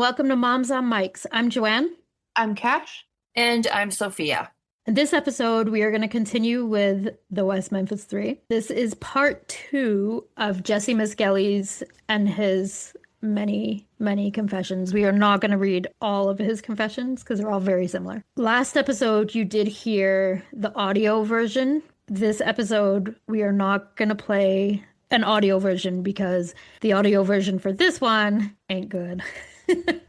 welcome to Moms on Mics. I'm Joanne. I'm Cash. And I'm Sophia. In this episode, we are going to continue with the West Memphis Three. This is part 2 of Jessie Misskelly's and his many, many confessions. We are not going to read all of his confessions because they're all very similar. Last episode, you did hear the audio version. This episode, we are not going to play an audio version because the audio version for this one ain't good.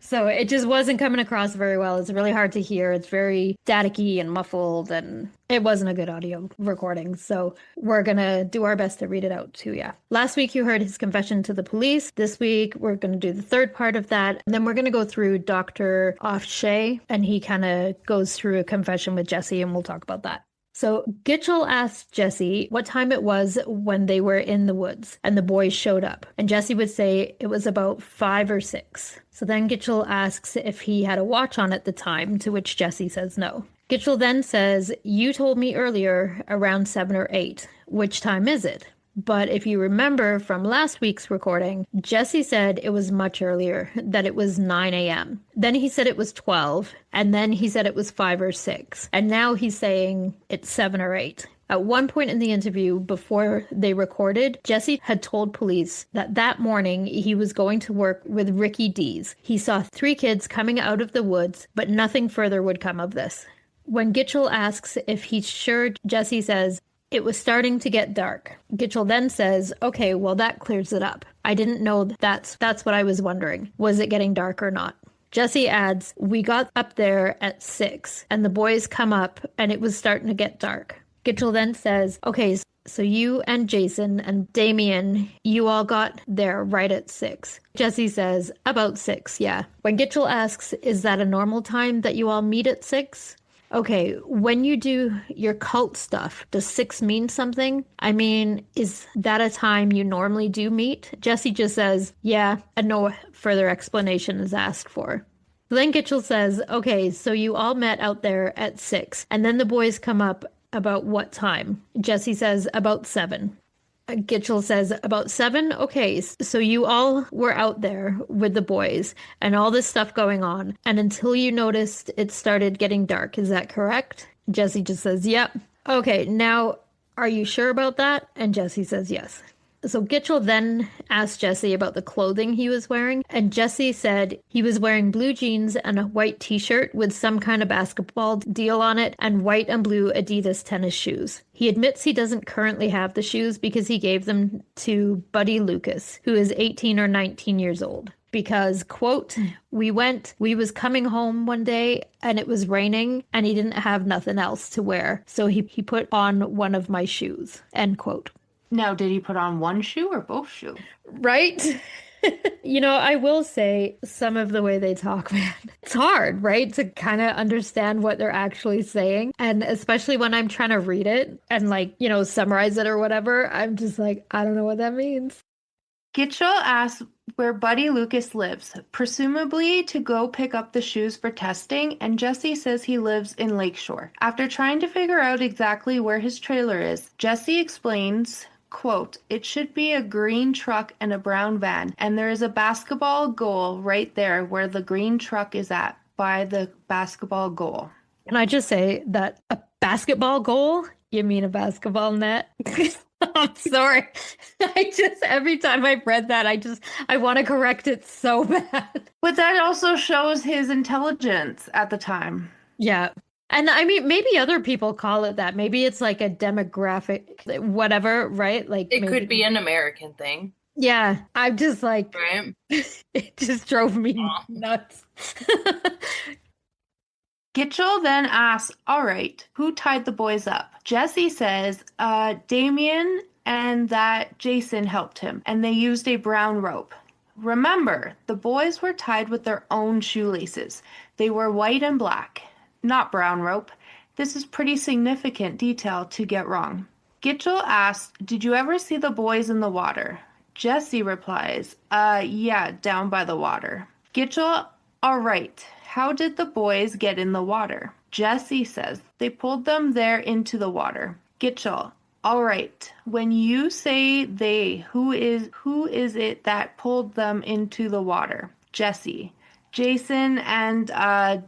So it just wasn't coming across very well. It's really hard to hear. It's very staticky and muffled, and it wasn't a good audio recording. So we're going to do our best to read it out to you. Last week, you heard his confession to the police. This week, we're going to do the third part of that. And then we're going to go through Dr. Offshay, and he kind of goes through a confession with Jessie, and we'll talk about that. So Gitchell asked Jessie what time it was when they were in the woods and the boys showed up. And Jessie would say it was about 5 or 6. So then Gitchell asks if he had a watch on at the time, to which Jessie says no. Gitchell then says, "You told me earlier around 7 or 8. Which time is it?" But if you remember from last week's recording, Jessie said it was much earlier, that it was 9 a.m. Then he said it was 12, and then he said it was 5 or 6. And now he's saying it's 7 or 8. At one point in the interview, before they recorded, Jessie had told police that that morning he was going to work with Ricky Dees. He saw 3 kids coming out of the woods, but nothing further would come of this. When Gitchell asks if he's sure, Jessie says, "It was starting to get dark." Gitchell then says, "Okay, well, that clears it up. I didn't know that's what I was wondering. Was it getting dark or not?" Jessie adds, "We got up there at 6, and the boys come up, and it was starting to get dark." Gitchell then says, "Okay, so you and Jason and Damien, you all got there right at 6. Jessie says, "About 6, yeah." When Gitchell asks, "Is that a normal time that you all meet at 6? Okay, when you do your cult stuff, does 6 mean something? I mean, is that a time you normally do meet?" Jessie just says, "Yeah," and no further explanation is asked for. Then Gitchell says, "Okay, so you all met out there at 6, and then the boys come up about what time?" Jessie says, "About 7. Gitchell says, "About 7? Okay, so you all were out there with the boys and all this stuff going on, and until you noticed it started getting dark, is that correct?" Jessie just says, "Yep." "Okay, now, are you sure about that?" And Jessie says, "Yes." So Gitchell then asked Jessie about the clothing he was wearing, and Jessie said he was wearing blue jeans and a white t-shirt with some kind of basketball deal on it and white and blue Adidas tennis shoes. He admits he doesn't currently have the shoes because he gave them to Buddy Lucas, who is 18 or 19 years old. Because, quote, we was coming home one day and it was raining and he didn't have nothing else to wear. So he put on one of my shoes," end quote. Now, did he put on one shoe or both shoes? Right? I will say some of the way they talk, man, it's hard, right? To kind of understand what they're actually saying. And especially when I'm trying to read it and summarize it or whatever, I'm just like, I don't know what that means. Gitchell asks where Buddy Lucas lives, presumably to go pick up the shoes for testing, and Jessie says he lives in Lakeshore. After trying to figure out exactly where his trailer is, Jessie explains, quote, "It should be a green truck and a brown van, and there is a basketball goal right there where the green truck is at, by the basketball goal." Can I just say that a basketball goal? You mean a basketball net? I'm sorry. Every time I've read that, I want to correct it so bad. But that also shows his intelligence at the time. Yeah. And I mean, maybe other people call it that. Maybe it's like a demographic, whatever, right? Like it could be an American thing. Yeah. I'm just like, right? It just drove me nuts. Gitchell then asks, "All right, who tied the boys up?" Jessie says, Damien and that Jason helped him, and they used a brown rope. Remember, the boys were tied with their own shoelaces. They were white and black, not brown rope. This is pretty significant detail to get wrong. Gitchell asks, "Did you ever see the boys in the water?" Jessie replies, yeah, down by the water." Gitchell, "All right. How did the boys get in the water?" Jessie says, "They pulled them there into the water." Gitchell, "All right. When you say they, who is it that pulled them into the water?" Jessie, Jason and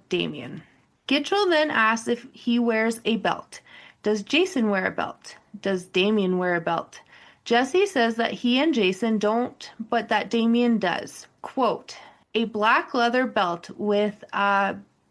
Damien. Gitchell then asks if he wears a belt. Does Jason wear a belt? Does Damien wear a belt? Jessie says that he and Jason don't, but that Damien does. Quote, a black leather belt with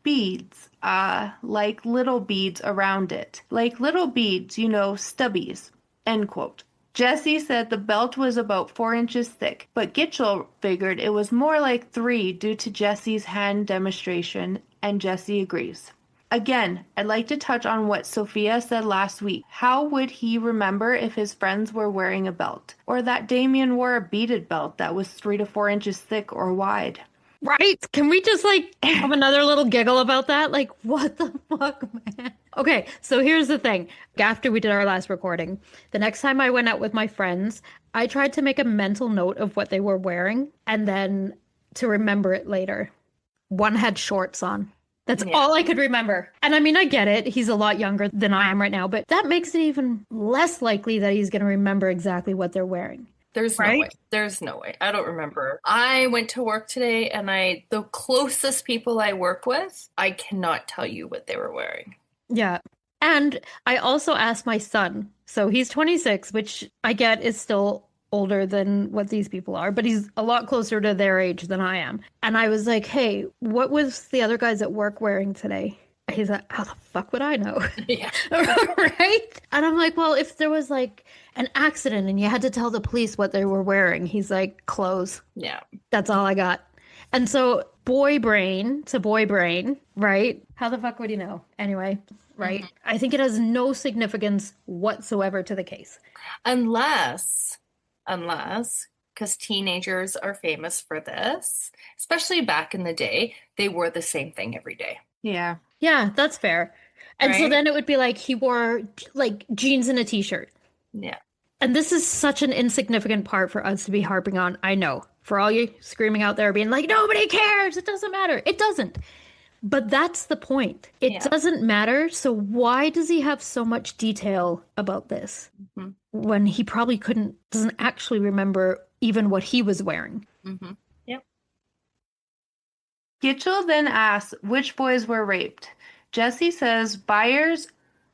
beads, like little beads around it. Like little beads, stubbies. End quote. Jessie said the belt was about 4 inches thick, but Gitchell figured it was more like 3 due to Jessie's hand demonstration, and Jessie agrees. Again, I'd like to touch on what Sophia said last week. How would he remember if his friends were wearing a belt? Or that Damien wore a beaded belt that was 3 to 4 inches thick or wide? Right? Can we just have another little giggle about that? Like, what the fuck, man? Okay, so here's the thing. After we did our last recording, the next time I went out with my friends, I tried to make a mental note of what they were wearing and then to remember it later. One had shorts on. That's all I could remember. And I mean, I get it. He's a lot younger than I am right now, but that makes it even less likely that he's going to remember exactly what they're wearing. There's no way. There's no way. I don't remember. I went to work today and the closest people I work with, I cannot tell you what they were wearing. Yeah. And I also asked my son. So he's 26, which I get is still older than what these people are, but he's a lot closer to their age than I am. And I was like, hey, what was the other guys at work wearing today? He's like, how the fuck would I know? Yeah. Right? And I'm like, well, if there was an accident and you had to tell the police what they were wearing, he's like, clothes. Yeah. That's all I got. And so boy brain to boy brain, right? How the fuck would you know? Anyway, right? Mm-hmm. I think it has no significance whatsoever to the case. Unless, because teenagers are famous for this, especially back in the day, they wore the same thing every day. Yeah. Yeah, that's fair. And so then it would be like he wore jeans and a t-shirt. Yeah. And this is such an insignificant part for us to be harping on. I know. For all you screaming out there being like, nobody cares. It doesn't matter. It doesn't. But that's the point. It doesn't matter. So why does he have so much detail about this when he probably doesn't actually remember even what he was wearing? Mm-hmm. Yep. Gitchell then asks which boys were raped. Jessie says Byers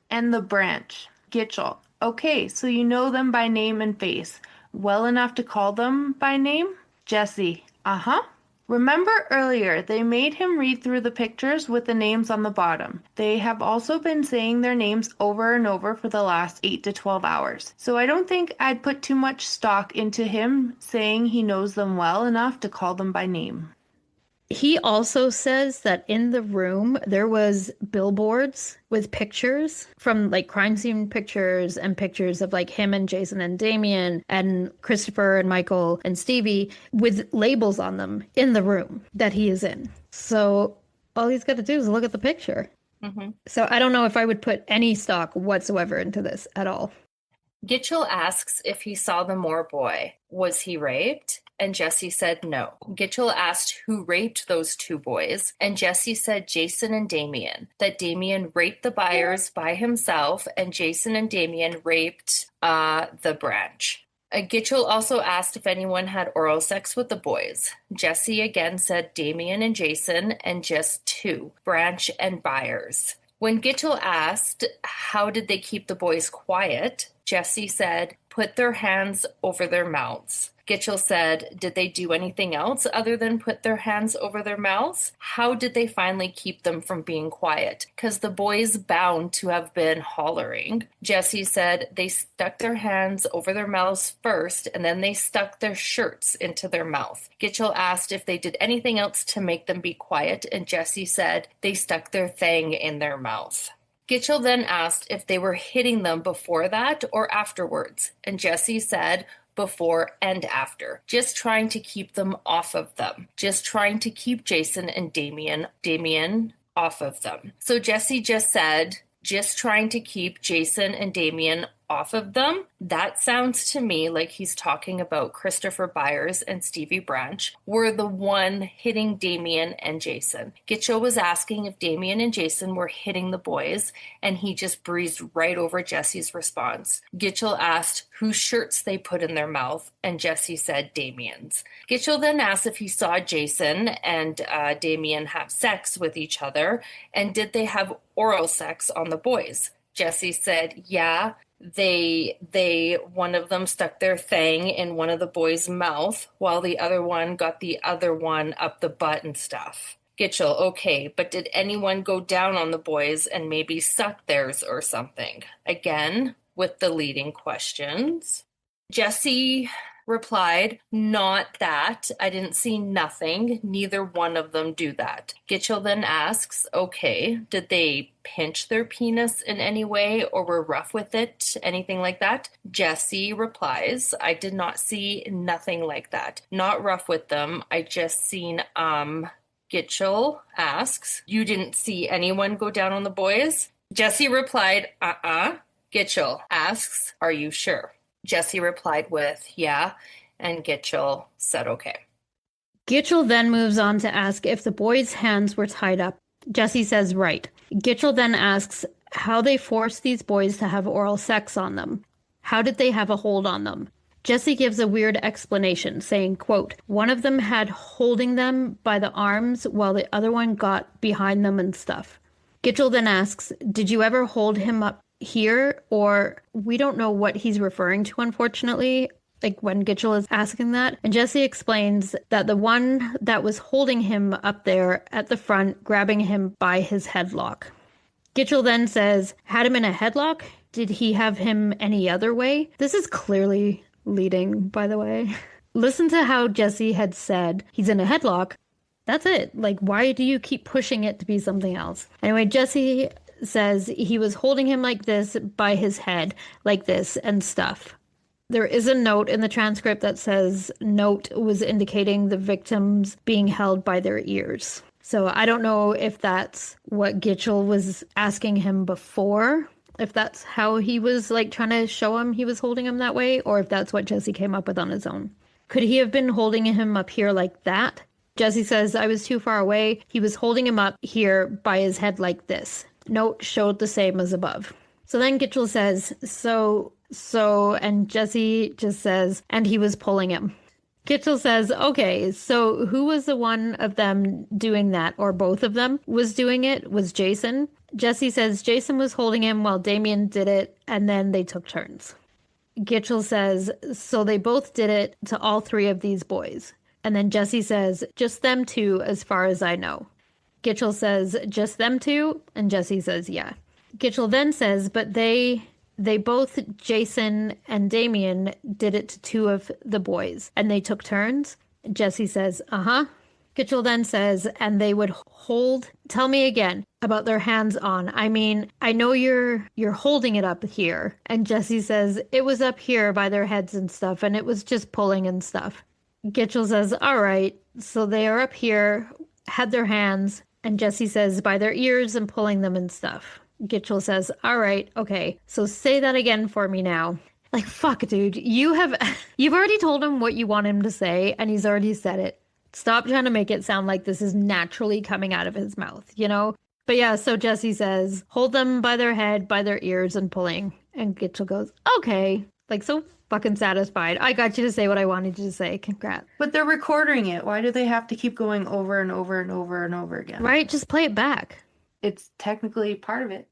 and the Branch. Gitchell, okay, so you know them by name and face. Well enough to call them by name? Jessie, uh-huh. Remember earlier, they made him read through the pictures with the names on the bottom. They have also been saying their names over and over for the last 8 to 12 hours. So I don't think I'd put too much stock into him saying he knows them well enough to call them by name. He also says that in the room, there was billboards with pictures from crime scene pictures and pictures of him and Jason and Damien and Christopher and Michael and Stevie with labels on them in the room that he is in. So all he's got to do is look at the picture. Mm-hmm. So I don't know if I would put any stock whatsoever into this at all. Gitchell asks if he saw the Moore boy. Was he raped? And Jessie said no. Gitchell asked who raped those 2 boys, and Jessie said Jason and Damien, that Damien raped the Byers by himself, and Jason and Damien raped the Branch. Gitchell also asked if anyone had oral sex with the boys. Jessie again said Damien and Jason, and just 2, Branch and Byers. When Gitchell asked how did they keep the boys quiet, Jessie said, put their hands over their mouths. Gitchell said, did they do anything else other than put their hands over their mouths? How did they finally keep them from being quiet? Because the boys bound to have been hollering. Jessie said they stuck their hands over their mouths first, and then they stuck their shirts into their mouth. Gitchell asked if they did anything else to make them be quiet, and Jessie said they stuck their thing in their mouth. Gitchell then asked if they were hitting them before that or afterwards, and Jessie said before and after, just trying to keep them off of them, just trying to keep Jason and Damien off of them. So Jessie just said, just trying to keep Jason and Damien off of them. That sounds to me like he's talking about Christopher Byers and Stevie Branch were the one hitting Damien and Jason. Gitchell was asking if Damien and Jason were hitting the boys, and he just breezed right over Jesse's response. Gitchell asked whose shirts they put in their mouth, and Jesse said Damien's. Gitchell then asked if he saw Jason and Damien have sex with each other, and did they have oral sex on the boys. Jesse said, yeah, one of them stuck their thing in one of the boys' mouth while the other one got the other one up the butt and stuff. Gitchell, okay, but did anyone go down on the boys and maybe suck theirs or something? Again, with the leading questions. Jesse replied, not that. I didn't see nothing. Neither one of them do that. Gitchell then asks, okay, did they pinch their penis in any way or were rough with it? Anything like that? Jesse replies, I did not see nothing like that. Not rough with them. I just seen, Gitchell asks, you didn't see anyone go down on the boys? Jesse replied, Gitchell asks, are you sure? Jesse replied with, yeah, and Gitchell said, okay. Gitchell then moves on to ask if the boys' hands were tied up. Jesse says, right. Gitchell then asks how they forced these boys to have oral sex on them. How did they have a hold on them? Jesse gives a weird explanation, saying, quote, one of them had holding them by the arms while the other one got behind them and stuff. Gitchell then asks, did you ever hold him up here? Or we don't know what he's referring to, unfortunately, like when Gitchell is asking that. And Jesse explains that the one that was holding him up there at the front, grabbing him by his headlock. Gitchell then says, had him in a headlock? Did he have him any other way? This is clearly leading, by the way. Listen to how Jesse had said he's in a headlock. That's it. Like, why do you keep pushing it to be something else? Anyway, Jesse says he was holding him like this by his head, like this and stuff. There is a note in the transcript that says note was indicating the victims being held by their ears. So I don't know if that's what Gitchell was asking him before, if that's how he was like trying to show him he was holding him that way, or if that's what Jesse came up with on his own. Could he have been holding him up here like that? Jesse says, I was too far away. He was holding him up here by his head like this. Note showed the same as above. So then Gitchell says, so, and Jesse just says, and he was pulling him. Gitchell says, okay, so who was the one of them doing that, or both of them was doing it? Was Jason? Jesse says Jason was holding him while Damien did it, and then they took turns. Gitchell says, so they both did it to all three of these boys. And then Jesse says, just them two as far as I know. Gitchell says, just them two? And Jesse says, yeah. Gitchell then says, but they both, Jason and Damien, did it to two of the boys, and they took turns? Jesse says, uh-huh. Gitchell then says, and they would hold, tell me again about their hands on. I mean, I know you're holding it up here. And Jesse says, it was up here by their heads and stuff, and it was just pulling and stuff. Gitchell says, all right, so they are up here, had their hands, and Jesse says, by their ears and pulling them and stuff. Gitchell says, all right, okay, so say that again for me now. Like, fuck, dude, you've already told him what you want him to say, and he's already said it. Stop trying to make it sound like this is naturally coming out of his mouth, you know? But yeah, so Jesse says, hold them by their head, by their ears, and pulling. And Gitchell goes, okay, like, so fucking satisfied. I got you to say what I wanted you to say. Congrats. But they're recording it. Why do they have to keep going over and over and over and over again? Right? Just play it back. It's technically part of it.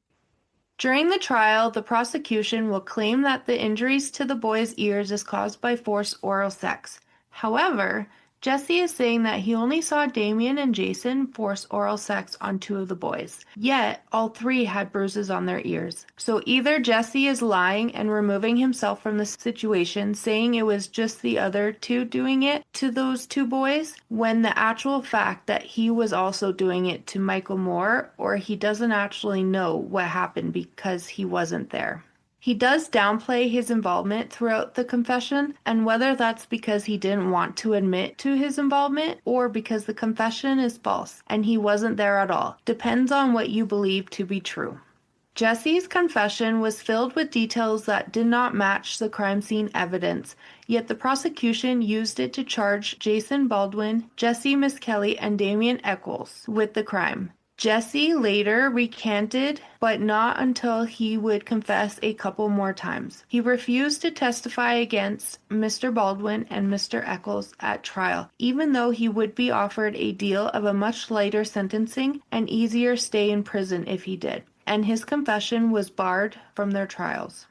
During the trial, the prosecution will claim that the injuries to the boy's ears is caused by forced oral sex. However, Jesse is saying that he only saw Damien and Jason force oral sex on two of the boys. Yet, all three had bruises on their ears. So either Jesse is lying and removing himself from the situation, saying it was just the other two doing it to those two boys, when the actual fact that he was also doing it to Michael Moore, or he doesn't actually know what happened because he wasn't there. He does downplay his involvement throughout the confession, and whether that's because he didn't want to admit to his involvement or because the confession is false and he wasn't there at all, depends on what you believe to be true. Jesse's confession was filled with details that did not match the crime scene evidence, yet the prosecution used it to charge Jason Baldwin, Jessie Misskelly, and Damien Eccles with the crime. Jesse later recanted, but not until he would confess a couple more times. He refused to testify against Mr. Baldwin and Mr. Eccles at trial, even though he would be offered a deal of a much lighter sentencing and easier stay in prison if he did, and his confession was barred from their trials.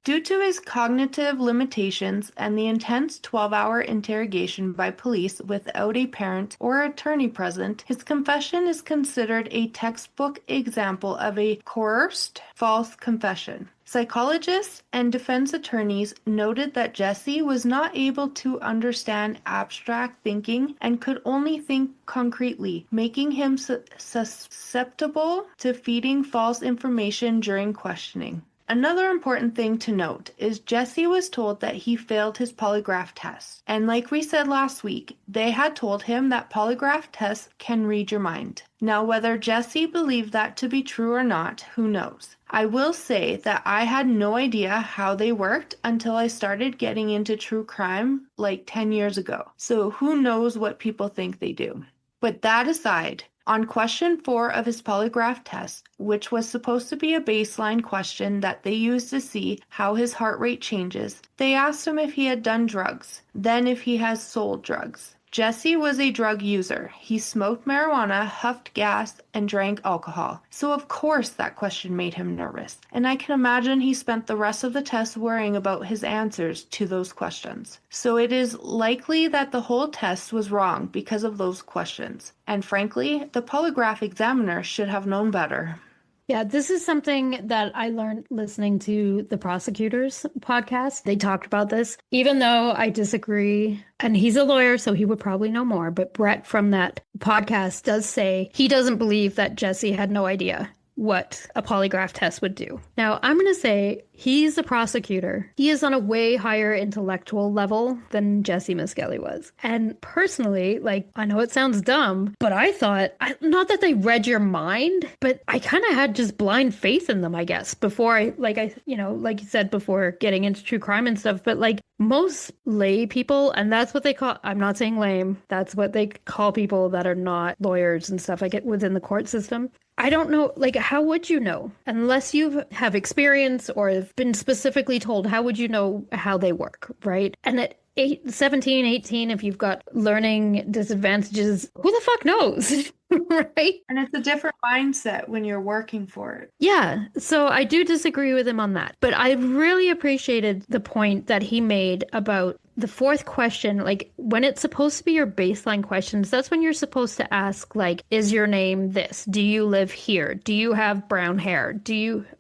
Due to his cognitive limitations and the intense 12-hour interrogation by police without a parent or attorney present, his confession is considered a textbook example of a coerced false confession. Psychologists and defense attorneys noted that Jesse was not able to understand abstract thinking and could only think concretely, making him susceptible to feeding false information during questioning. Another important thing to note is Jesse was told that he failed his polygraph test. And like we said last week, they had told him that polygraph tests can read your mind. Now, whether Jesse believed that to be true or not, who knows? I will say that I had no idea how they worked until I started getting into true crime like 10 years ago. So who knows what people think they do. But that aside, on question 4 of his polygraph test, which was supposed to be a baseline question that they used to see how his heart rate changes, they asked him if he had done drugs, then if he has sold drugs. Jesse was a drug user. He smoked marijuana, huffed gas, and drank alcohol. So of course that question made him nervous. And I can imagine he spent the rest of the test worrying about his answers to those questions. So it is likely that the whole test was wrong because of those questions. And frankly, the polygraph examiner should have known better. Yeah, this is something that I learned listening to the prosecutor's podcast. They talked about this, even though I disagree. And he's a lawyer, so he would probably know more. But Brett from that podcast does say he doesn't believe that Jesse had no idea what a polygraph test would do. Now, I'm going to say he's a prosecutor. He is on a way higher intellectual level than Jessie Misskelly was. And personally, I know it sounds dumb, but I thought, not that they read your mind, but I kind of had just blind faith in them, I guess, before like you said, before getting into true crime and stuff. But most lay people, and that's what they call, I'm not saying lame, that's what they call people that are not lawyers and stuff, within the court system. I don't know, how would you know? Unless you have experience or have been specifically told, how would you know how they work, right? And at 17, 18, if you've got learning disadvantages, who the fuck knows, right? And it's a different mindset when you're working for it. Yeah, so I do disagree with him on that. But I really appreciated the point that he made about the fourth question, when it's supposed to be your baseline questions, that's when you're supposed to ask, is your name this? Do you live here? Do you have brown hair?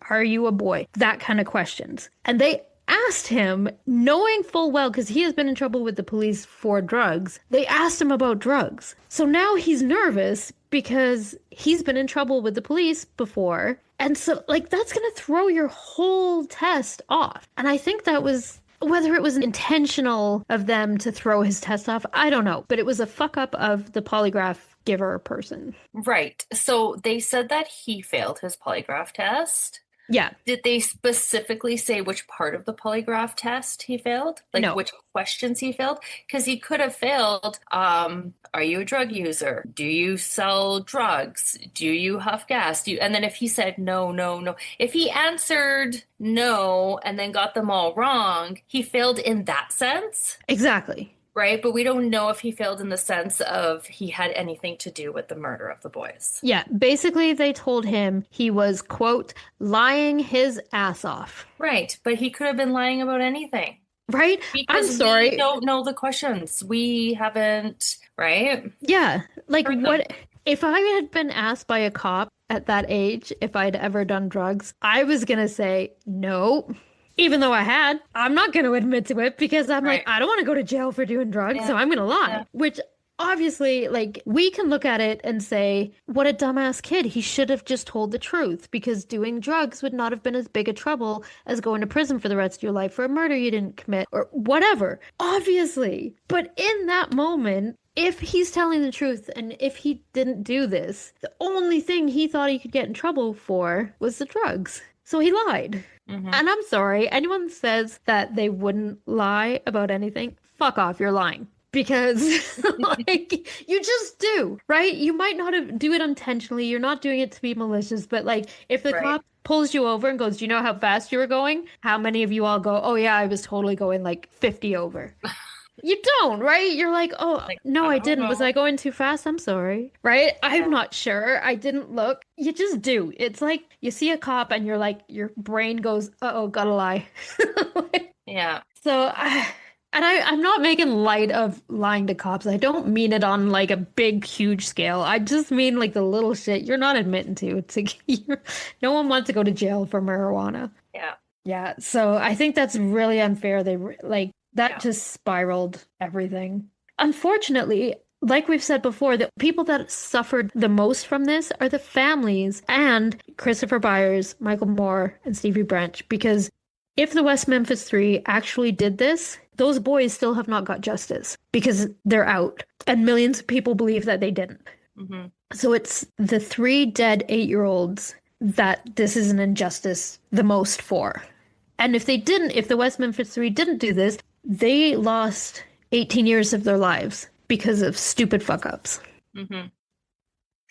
Are you a boy? That kind of questions. And they asked him, knowing full well, because he has been in trouble with the police for drugs, they asked him about drugs. So now he's nervous because he's been in trouble with the police before. And so, that's going to throw your whole test off. And I think that was, whether it was intentional of them to throw his test off, I don't know. But it was a fuck up of the polygraph giver person. Right. So they said that he failed his polygraph test. Yeah. Did they specifically say which part of the polygraph test he failed? No. Which questions he failed? Because he could have failed, are you a drug user? Do you sell drugs? Do you huff gas? And then if he said no. If he answered no and then got them all wrong, he failed in that sense. Exactly. Right? But we don't know if he failed in the sense of he had anything to do with the murder of the boys. Yeah. Basically, they told him he was, quote, lying his ass off. Right. But he could have been lying about anything. Right? Because I'm sorry. we don't know the questions. We haven't, right? Yeah. What if I had been asked by a cop at that age if I'd ever done drugs, I was going to say no. Even though I had, I'm not going to admit to it because I'm Right. I don't want to go to jail for doing drugs, so I'm going to lie. Yeah. Which obviously, we can look at it and say, what a dumbass kid. He should have just told the truth because doing drugs would not have been as big a trouble as going to prison for the rest of your life for a murder you didn't commit or whatever. Obviously. But in that moment, if he's telling the truth and if he didn't do this, the only thing he thought he could get in trouble for was the drugs. So he lied. Mm-hmm. And I'm sorry, anyone says that they wouldn't lie about anything, fuck off, you're lying. Because like you just do, right? You might not have do it intentionally. You're not doing it to be malicious, but like if the Right. cop pulls you over and goes, "Do you know how fast you were going?" How many of you all go, "Oh yeah, I was totally going like 50 over." You don't, right? You're like, "Oh, Like, no, I don't didn't. Was know. I going too fast? I'm sorry." Right? Yeah. I'm not sure. I didn't look. You just do. It's like you see a cop and you're like your brain goes, "Uh-oh, gotta lie." Yeah. So, I'm not making light of lying to cops. I don't mean it on like a big, huge scale. I just mean like the little shit you're not admitting to. No one wants to go to jail for marijuana. Yeah. Yeah. So I think that's really unfair. Like that Yeah. just spiraled everything. Unfortunately, like we've said before, the people that suffered the most from this are the families and Christopher Byers, Michael Moore, and Stevie Branch, because if the West Memphis Three actually did this, those boys still have not got justice because they're out. And millions of people believe that they didn't. Mm-hmm. So it's the 3 dead 8-year-olds that this is an injustice the most for. And if the West Memphis Three didn't do this, they lost 18 years of their lives because of stupid fuck-ups. Mm-hmm.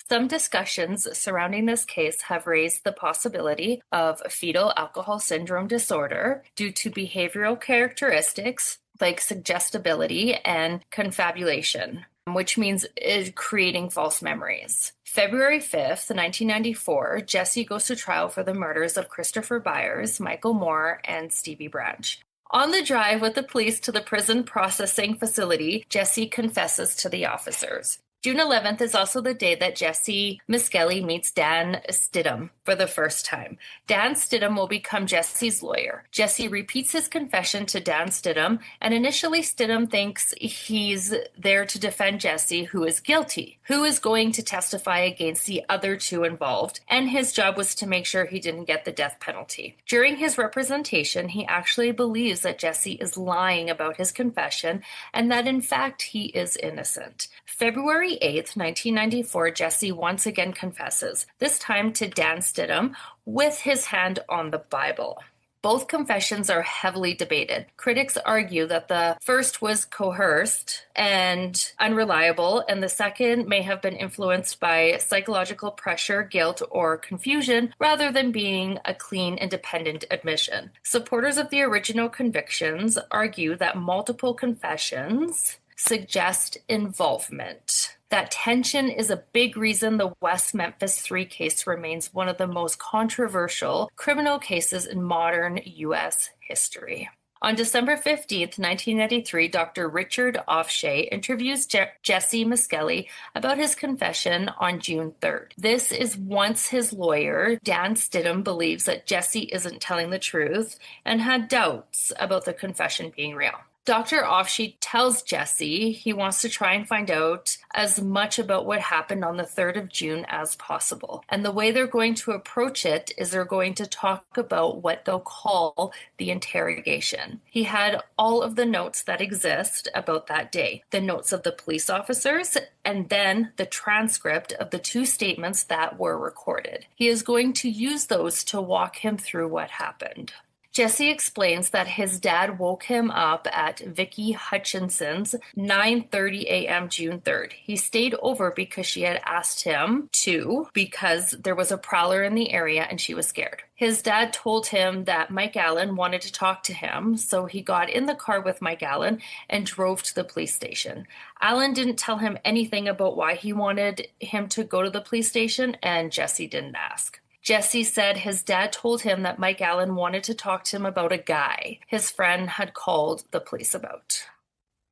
Some discussions surrounding this case have raised the possibility of fetal alcohol syndrome disorder due to behavioral characteristics like suggestibility and confabulation, which means creating false memories. February 5th, 1994, Jessie goes to trial for the murders of Christopher Byers, Michael Moore, and Stevie Branch. On the drive with the police to the prison processing facility, Jessie confesses to the officers. June 11th is also the day that Jessie Misskelly meets Dan Stidham for the first time. Dan Stidham will become Jessie's lawyer. Jessie repeats his confession to Dan Stidham, and initially Stidham thinks he's there to defend Jessie, who is guilty, who is going to testify against the other 2 involved, and his job was to make sure he didn't get the death penalty. During his representation, he actually believes that Jessie is lying about his confession and that in fact he is innocent. February 8th, 1994, Jessie once again confesses, this time to Dan Stidham, with his hand on the Bible. Both confessions are heavily debated. Critics argue that the first was coerced and unreliable, and the second may have been influenced by psychological pressure, guilt, or confusion, rather than being a clean, independent admission. Supporters of the original convictions argue that multiple confessions suggest involvement. That tension is a big reason the West Memphis Three case remains one of the most controversial criminal cases in modern U.S. history. On December 15th, 1993, Dr. Richard Offshay interviews Jessie Misskelly about his confession on June 3rd. This is once his lawyer, Dan Stidham, believes that Jessie isn't telling the truth and had doubts about the confession being real. Dr. Offshay tells Jessie he wants to try and find out as much about what happened on the 3rd of June as possible. And the way they're going to approach it is they're going to talk about what they'll call the interrogation. He had all of the notes that exist about that day, the notes of the police officers, and then the transcript of the 2 statements that were recorded. He is going to use those to walk him through what happened. Jessie explains that his dad woke him up at Vicki Hutchinson's 9:30 a.m. June 3rd. He stayed over because she had asked him to, because there was a prowler in the area and she was scared. His dad told him that Mike Allen wanted to talk to him, so he got in the car with Mike Allen and drove to the police station. Allen didn't tell him anything about why he wanted him to go to the police station, and Jessie didn't ask. Jessie said his dad told him that Mike Allen wanted to talk to him about a guy his friend had called the police about.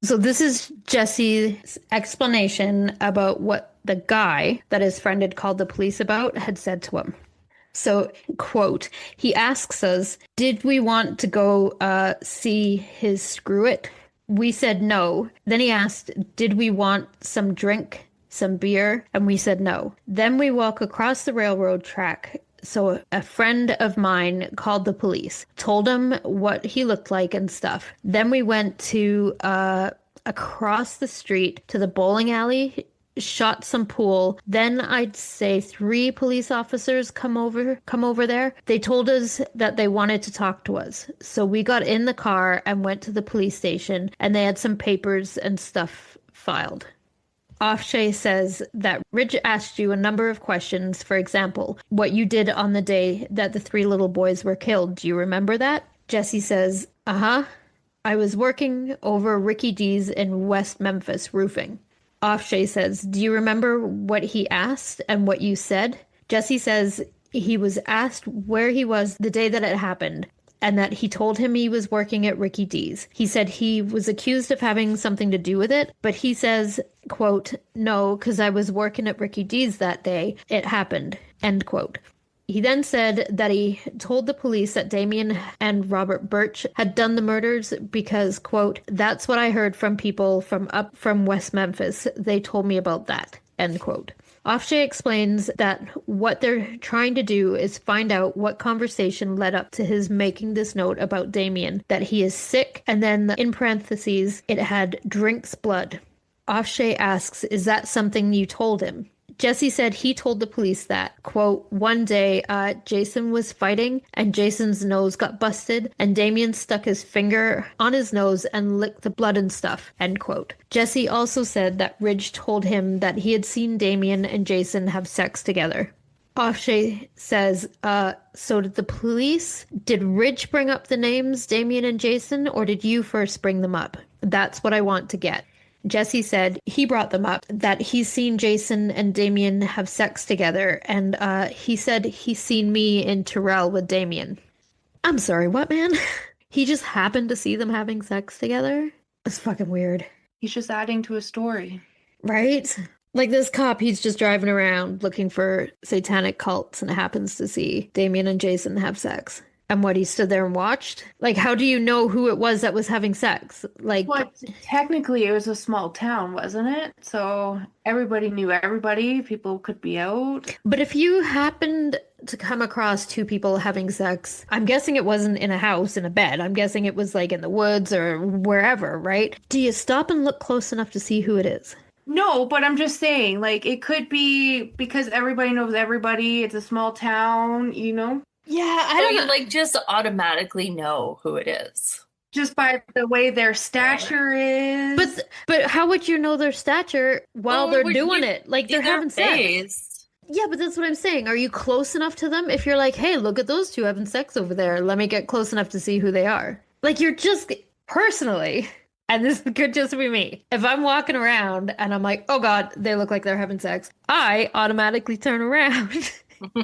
So this is Jessie's explanation about what the guy that his friend had called the police about had said to him. So, quote, he asks us, did we want to go see his screw it? We said no. Then he asked, did we want some drink? Some beer, and we said no. Then we walk across the railroad track. So a friend of mine called the police, told him what he looked like and stuff. Then we went to a across the street to the bowling alley, shot some pool. Then I'd say 3 police officers come over there. They told us that they wanted to talk to us. So we got in the car and went to the police station, and they had some papers and stuff filed. Offshay says that Ridge asked you a number of questions. For example, what you did on the day that the 3 little boys were killed. Do you remember that? Jessie says, I was working over Ricky D's in West Memphis roofing. Offshay says, do you remember what he asked and what you said? Jessie says he was asked where he was the day that it happened, and that he told him he was working at Ricky D's. He said he was accused of having something to do with it, but he says, quote, no, because I was working at Ricky D's that day. It happened, end quote. He then said that he told the police that Damien and Robert Birch had done the murders because, quote, that's what I heard from people from West Memphis. They told me about that, end quote. Offshay explains that what they're trying to do is find out what conversation led up to his making this note about Damien, that he is sick, and then in parentheses, it had drinks blood. Offshay asks, is that something you told him? Jessie said he told the police that, quote, one day Jason was fighting and Jason's nose got busted and Damien stuck his finger on his nose and licked the blood and stuff, end quote. Jessie also said that Ridge told him that he had seen Damien and Jason have sex together. Offshay says, so did the police? Did Ridge bring up the names Damien and Jason, or did you first bring them up? That's what I want to get. Jessie said he brought them up, that he's seen Jason and Damien have sex together, and he said he's seen me in Terrell with Damien. I'm sorry, what, man? He just happened to see them having sex together? It's fucking weird. He's just adding to his story. Right? Like this cop, he's just driving around looking for satanic cults and happens to see Damien and Jason have sex. And what, he stood there and watched? Like, how do you know who it was that was having sex? Like, well, technically it was a small town, wasn't it? So everybody knew everybody. People could be out. But if you happened to come across 2 people having sex, I'm guessing it wasn't in a house, in a bed. I'm guessing it was like in the woods or wherever, right? Do you stop and look close enough to see who it is? No, but I'm just saying, like, it could be because everybody knows everybody. It's a small town, you know? Yeah, I don't know. You like just automatically know who it is. Just by the way their stature is. But how would you know their stature while they're doing it? Like, they're having sex. Yeah, but that's what I'm saying. Are you close enough to them? If you're like, hey, look at those 2 having sex over there. Let me get close enough to see who they are. Like, you're just personally, and this could just be me. If I'm walking around and I'm like, oh God, they look like they're having sex, I automatically turn around.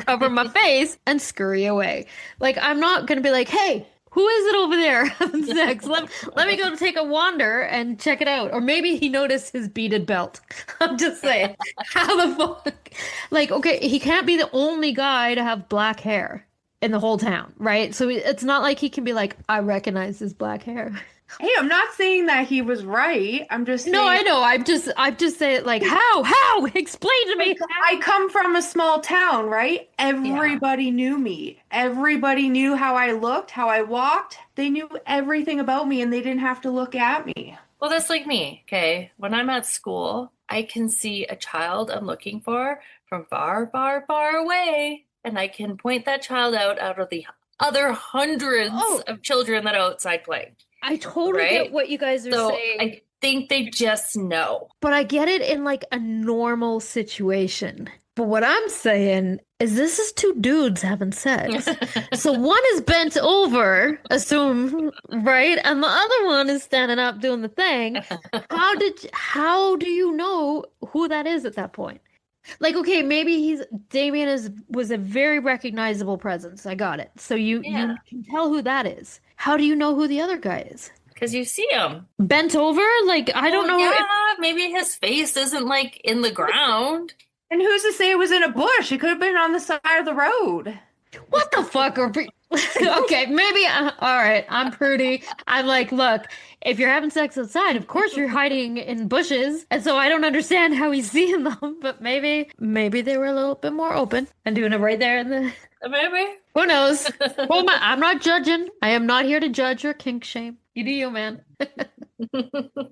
Cover my face and scurry away. Like, I'm not gonna be like, hey, who is it over there having sex? Let me go take a wander and check it out. Or maybe he noticed his beaded belt. I'm just saying, how the fuck? Like, okay, he can't be the only guy to have black hair in the whole town, right? So it's not like he can be like, I recognize his black hair. Hey, I'm not saying that he was right. I'm just saying. No, I know. I'm just saying, like, how? Explain to me. I come from a small town, right? Everybody knew me. Everybody knew how I looked, how I walked. They knew everything about me, and they didn't have to look at me. Well, that's like me, okay? When I'm at school, I can see a child I'm looking for from far, far, far away, and I can point that child out of the other hundreds of children that are outside playing. I totally get what you guys are saying. I think they just know. But I get it in like a normal situation. But what I'm saying is this is 2 dudes having sex. So one is bent over, assume, right? And the other one is standing up doing the thing. How do you know who that is at that point? Like, okay, maybe Damien was a very recognizable presence. I got it. So you can tell who that is. How do you know who the other guy is? Because you see him. Bent over? Like, I don't know. Yeah, maybe his face isn't, like, in the ground. And who's to say it was in a bush? It could have been on the side of the road. What the fuck? Okay, maybe, all right, I'm prudy. I'm like, look, if you're having sex outside, of course you're hiding in bushes. And so I don't understand how he's seeing them. But maybe they were a little bit more open and doing it right there in the... Maybe. Who knows? I'm not judging. I am not here to judge or kink shame. You do you, man.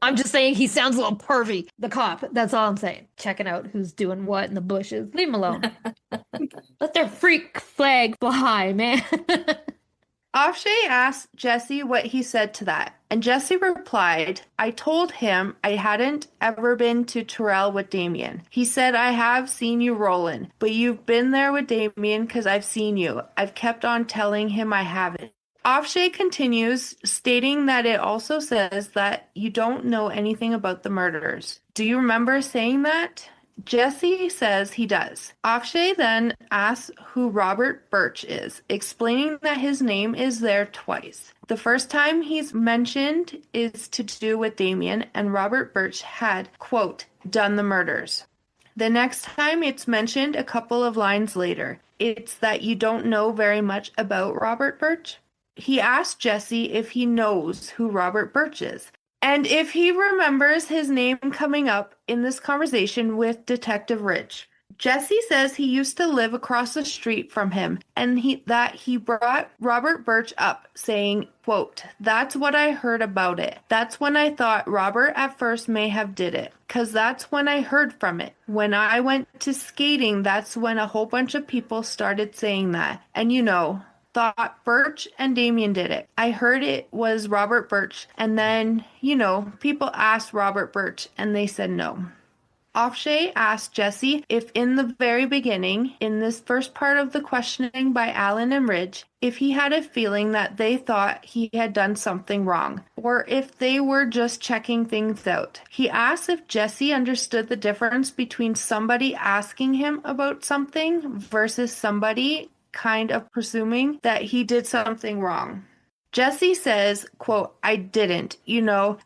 I'm just saying he sounds a little pervy. The cop. That's all I'm saying. Checking out who's doing what in the bushes. Leave him alone. Let their freak flag fly, man. Offshay asked Jessie what he said to that, and Jessie replied, I told him I hadn't ever been to Terrell with Damien. He said, I have seen you rolling, but you've been there with Damien because I've seen you. I've kept on telling him I haven't. Offshay continues, stating that it also says that you don't know anything about the murders. Do you remember saying that? Jessie says he does. Akshay then asks who Robert Birch is, explaining that his name is there twice. The first time he's mentioned is to do with Damien, and Robert Birch had, quote, done the murders. The next time it's mentioned a couple of lines later. It's that you don't know very much about Robert Birch. He asked Jessie if he knows who Robert Birch is, and if he remembers his name coming up in this conversation with Detective Rich. Jessie says he used to live across the street from him, and that he brought Robert Birch up, saying, quote, that's what I heard about it. That's when I thought Robert at first may have did it, 'cause that's when I heard from it. When I went to skating, that's when a whole bunch of people started saying that. And thought Birch and Damien did it. I heard it was Robert Birch, and then, people asked Robert Birch, and they said no. Offshay asked Jessie if in the very beginning, in this first part of the questioning by Alan and Ridge, if he had a feeling that they thought he had done something wrong, or if they were just checking things out. He asked if Jessie understood the difference between somebody asking him about something versus somebody kind of presuming that he did something wrong. Jessie says, quote, I didn't know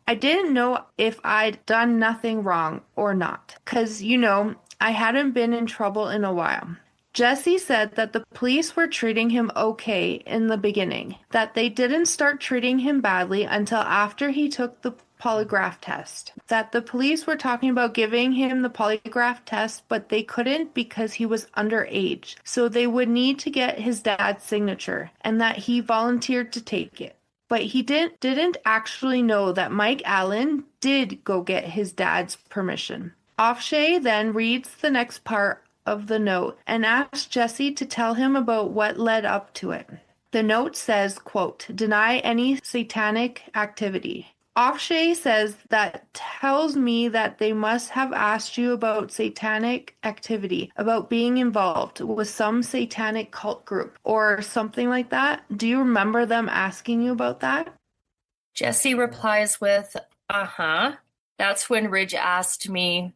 if I'd done nothing wrong or not, because, I hadn't been in trouble in a while. Jessie said that the police were treating him okay in the beginning, that they didn't start treating him badly until after he took the polygraph test, that the police were talking about giving him the polygraph test, but they couldn't because he was underage, so they would need to get his dad's signature, and that he volunteered to take it. But he didn't actually know that Mike Allen did go get his dad's permission. Offshay then reads the next part of the note and asks Jessie to tell him about what led up to it. The note says, quote, deny any satanic activity. Offshay says that tells me that they must have asked you about satanic activity, about being involved with some satanic cult group or something like that. Do you remember them asking you about that? Jessie replies with, That's when Ridge asked me,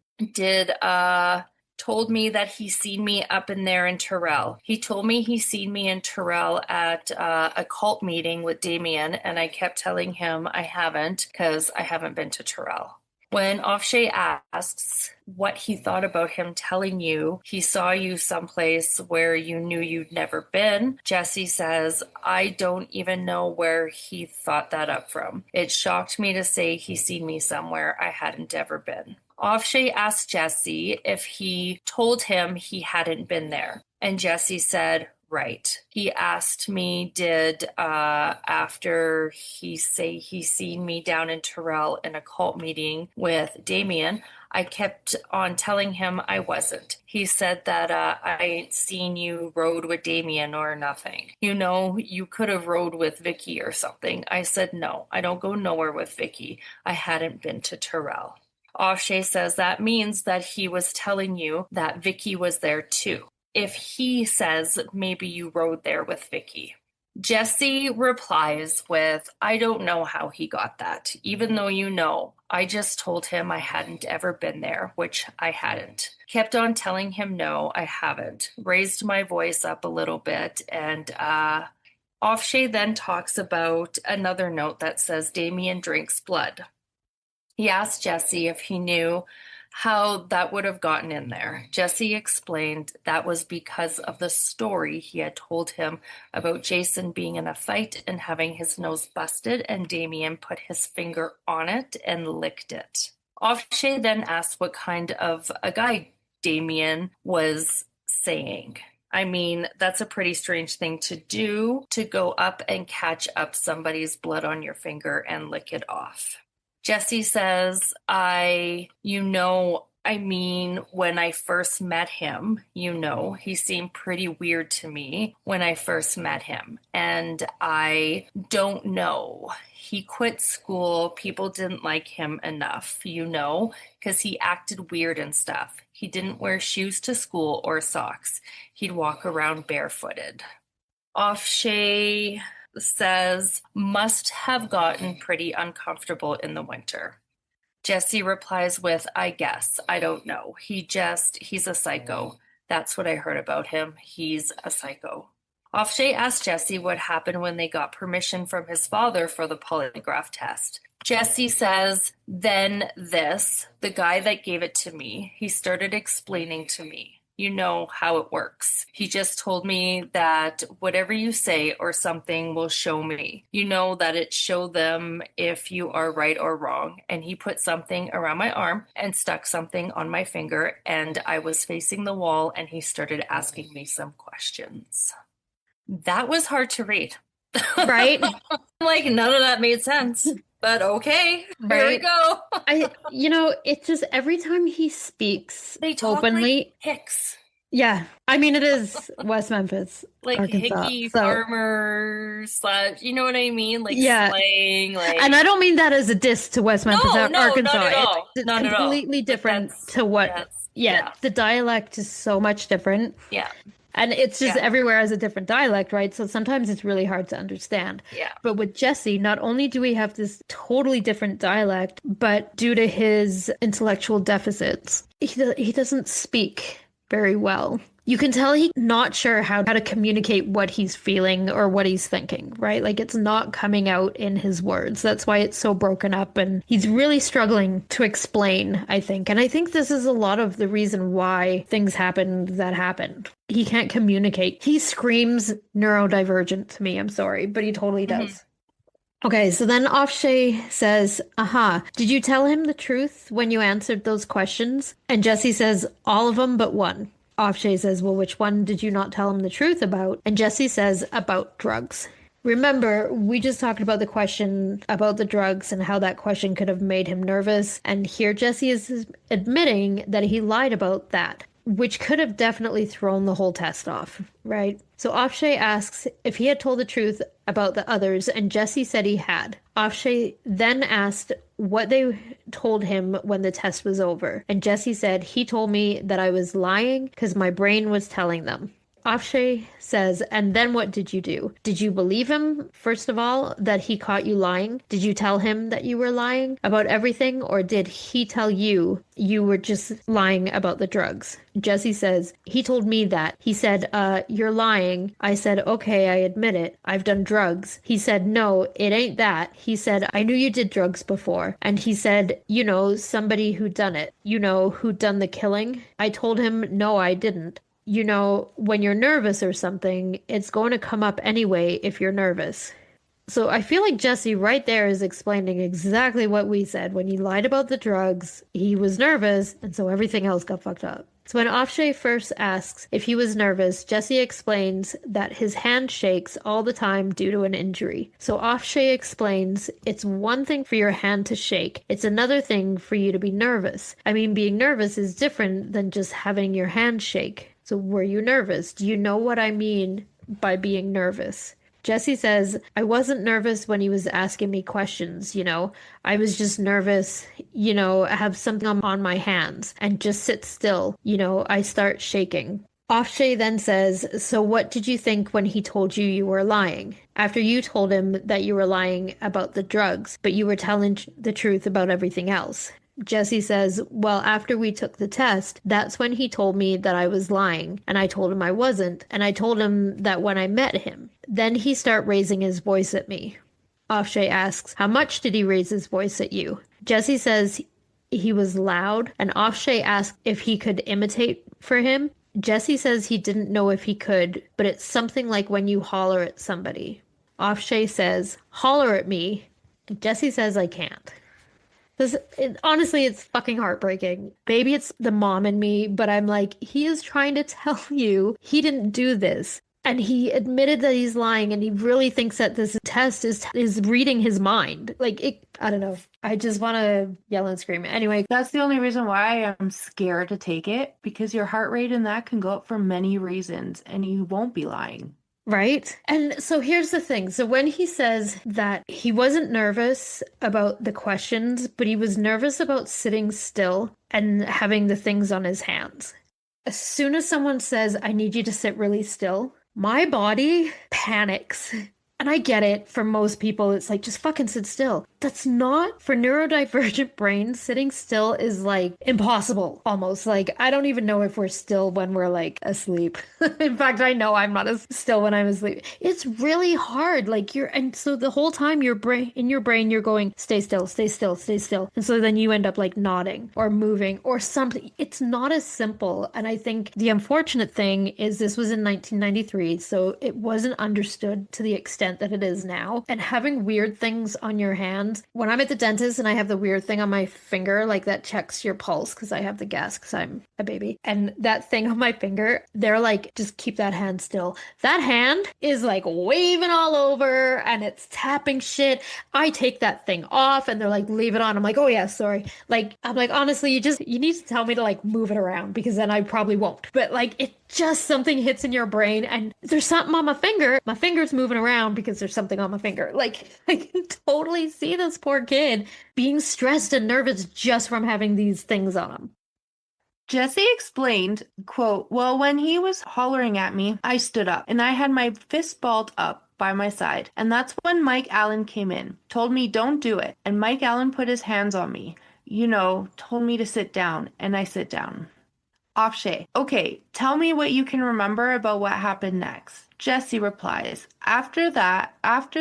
told me that he seen me up in there in Terrell. He told me he seen me in Terrell at a cult meeting with Damien, and I kept telling him I haven't because I haven't been to Terrell. When Offshay asks what he thought about him telling you he saw you someplace where you knew you'd never been, Jessie says, I don't even know where he thought that up from. It shocked me to say he seen me somewhere I hadn't ever been. Offshay asked Jessie if he told him he hadn't been there, and Jessie said, right. He asked me after he say he seen me down in Terrell in a cult meeting with Damien. I kept on telling him I wasn't. He said that I ain't seen you rode with Damien or nothing. You could have rode with Vicky or something. I said, no, I don't go nowhere with Vicky. I hadn't been to Terrell. Offshay says that means that he was telling you that Vicky was there too. If he says maybe you rode there with Vicky. Jessie replies with, I don't know how he got that, even though I just told him I hadn't ever been there, which I hadn't. Kept on telling him no, I haven't. Raised my voice up a little bit, and Offshay then talks about another note that says Damien drinks blood. He asked Jessie if he knew how that would have gotten in there. Jessie explained that was because of the story he had told him about Jason being in a fight and having his nose busted, and Damien put his finger on it and licked it. Offshay then asked what kind of a guy Damien was saying. I mean, that's a pretty strange thing to do, to go up and catch up somebody's blood on your finger and lick it off. Jessie says, I mean, when I first met him, he seemed pretty weird to me when I first met him. And I don't know. He quit school. People didn't like him enough, because he acted weird and stuff. He didn't wear shoes to school or socks. He'd walk around barefooted. Offshay says, must have gotten pretty uncomfortable in the winter. Jessie replies with, I guess. I don't know. He's a psycho. That's what I heard about him. He's a psycho. Offshay asked Jessie what happened when they got permission from his father for the polygraph test. Jessie says, then the guy that gave it to me, he started explaining to me. You know how it works. He just told me that whatever you say or something will show me. That it showed them if you are right or wrong. And he put something around my arm and stuck something on my finger. And I was facing the wall and he started asking me some questions. That was hard to read. Right? Like, none of that made sense. But okay, here we go. It's just every time he speaks They talk openly. like Hicks. Yeah. I mean, it is West Memphis, Like Arkansas. hickey So, farmers / you know what I mean? Like Yeah. slang. Like, and I don't mean that as a diss to West Memphis, no, Arkansas. not at all. It's Not at all. completely But different that's- to what. that's- Yeah, the dialect is so much different. Yeah. And it's just Yeah. everywhere has a different dialect, right? So sometimes it's really hard to understand. Yeah. But with Jessie, not only do we have this totally different dialect, but due to his intellectual deficits, he doesn't speak very well. You can tell he's not sure how to communicate what he's feeling or what he's thinking, right? Like it's not coming out in his words. That's why it's so broken up. And he's really struggling to explain, I think. And I think this is a lot of the reason why things happened that happened. He can't communicate. He screams neurodivergent to me. I'm sorry, but he totally does. Okay, so then Offshay says, did you tell him the truth when you answered those questions? And Jessie says, all of them but one. Offshay says, well, which one did you not tell him the truth about? And Jessie says, about drugs. Remember, we just talked about the question about the drugs and how that question could have made him nervous. And here Jessie is admitting that he lied about that, which could have definitely thrown the whole test off, right? So Offshay asks if he had told the truth about the others, and Jessie said he had. Offshay then asked what they told him when the test was over, and Jessie said he told me that I was lying because my brain was telling them. Offshay says, and then what did you do? Did you believe him, first of all, that he caught you lying? Did you tell him that you were lying about everything? Or did he tell you you were just lying about the drugs? Jessie says, he told me that. He said, you're lying. I said, okay, I admit it. I've done drugs. He said, no, it ain't that. He said, I knew you did drugs before. And he said, somebody who done it. Who done the killing? I told him, no, I didn't. When you're nervous or something, it's going to come up anyway if you're nervous. So I feel like Jessie right there is explaining exactly what we said. When he lied about the drugs, he was nervous, and so everything else got fucked up. So when Offshay first asks if he was nervous, Jessie explains that his hand shakes all the time due to an injury. So Offshay explains it's one thing for your hand to shake. It's another thing for you to be nervous. I mean, being nervous is different than just having your hand shake. So were you nervous? Do you know what I mean by being nervous? Jessie says, I wasn't nervous when he was asking me questions, I was just nervous, I have something on my hands and just sit still, I start shaking. Offshay then says, so what did you think when he told you you were lying? After you told him that you were lying about the drugs, but you were telling the truth about everything else? Jessie says, well, after we took the test, that's when he told me that I was lying, and I told him I wasn't, and I told him that when I met him. Then he started raising his voice at me. Offshay asks, how much did he raise his voice at you? Jessie says he was loud, and Offshay asked if he could imitate for him. Jessie says he didn't know if he could, but it's something like when you holler at somebody. Offshay says, holler at me. Jessie says I can't. Honestly, it's fucking heartbreaking. Maybe it's the mom in me, but I'm like, he is trying to tell you he didn't do this. And he admitted that he's lying, and he really thinks that this test is reading his mind. Like it, I don't know. I just want to yell and scream. Anyway, That's the only reason why I'm scared to take it, because your heart rate in that can go up for many reasons and you won't be lying. right? And so here's the thing. So when he says that he wasn't nervous about the questions, but he was nervous about sitting still and having the things on his hands. As soon as someone says, I need you to sit really still, my body panics. And I get it, for most people, it's like, just fucking sit still. That's not, for neurodivergent brains, sitting still is like impossible almost. Like, I don't even know if we're still when we're like asleep. In fact, I know I'm not as still when I'm asleep. It's really hard. Like, and so the whole time in your brain, you're going, stay still, stay still, stay still. And so then you end up like nodding or moving or something. It's not as simple. And I think the unfortunate thing is this was in 1993, so it wasn't understood to the extent that it is now. And having weird things on your hand, when I'm at the dentist and I have the weird thing on my finger, like that checks your pulse because I have the gas because I'm a baby, and that thing on my finger, they're like, just keep that hand still. That hand is like waving all over and it's tapping shit. I take that thing off and they're like, leave it on. I'm like, oh yeah, sorry. Like, I'm like, honestly, you need to tell me to like move it around, because then I probably won't. But like, it just, something hits in your brain and there's something on my finger's moving around because there's something on my finger. Like, I can totally see this poor kid being stressed and nervous just from having these things on him. Jessie explained, quote, well, when he was hollering at me, I stood up and I had my fist balled up by my side. And that's when Mike Allen came in, told me don't do it. And Mike Allen put his hands on me, told me to sit down, and I sit down. Afshay, okay, tell me what you can remember about what happened next. Jessie replies, after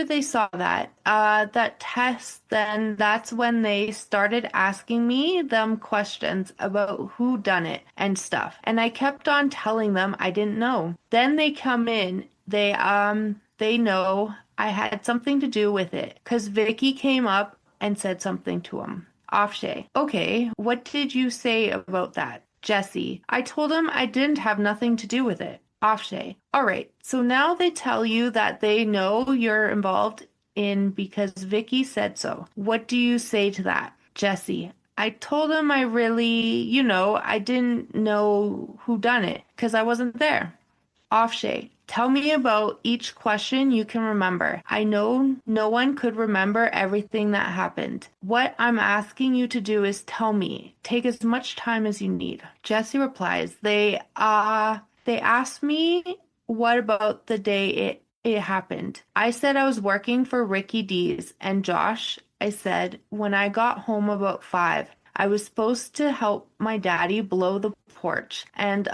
they saw that test, then that's when they started asking me them questions about who done it and stuff. And I kept on telling them I didn't know. Then they come in, they know I had something to do with it, 'cause Vicky came up and said something to him. Afshay, okay, what did you say about that? Jessie, I told him I didn't have nothing to do with it. Afshay, all right, so now they tell you that they know you're involved in because Vicky said so. What do you say to that? Jessie, I told him I really, I didn't know who done it because I wasn't there. Afshay, tell me about each question you can remember. I know no one could remember everything that happened. What I'm asking you to do is tell me. Take as much time as you need. Jessie replies, they asked me what about the day it happened. I said I was working for Ricky D's, and Josh, I said, when I got home about 5, I was supposed to help my daddy blow the porch, and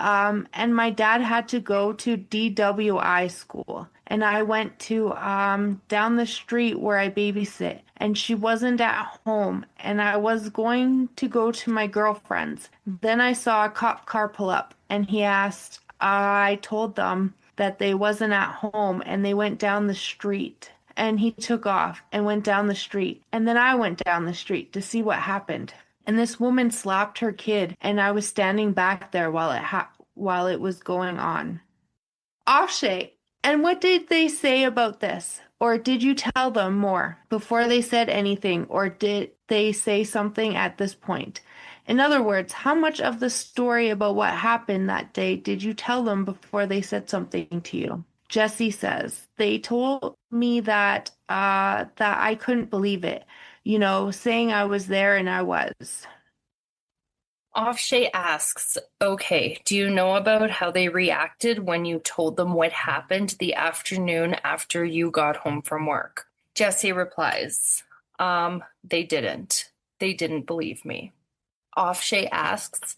my dad had to go to DWI school, and I went to down the street where I babysit, and she wasn't at home, and I was going to go to my girlfriend's. Then I saw a cop car pull up, and he asked, I told them that they wasn't at home, and they went down the street. And he took off and went down the street, and then I went down the street to see what happened. And this woman slapped her kid, and I was standing back there while it was going on. Afshay, and what did they say about this? Or did you tell them more before they said anything, or did they say something at this point? In other words, how much of the story about what happened that day did you tell them before they said something to you? Jessie says, they told me that I couldn't believe it. Saying I was there, and I was. Afshay asks, okay, do you know about how they reacted when you told them what happened the afternoon after you got home from work? Jessie replies, they didn't. They didn't believe me. Afshay asks,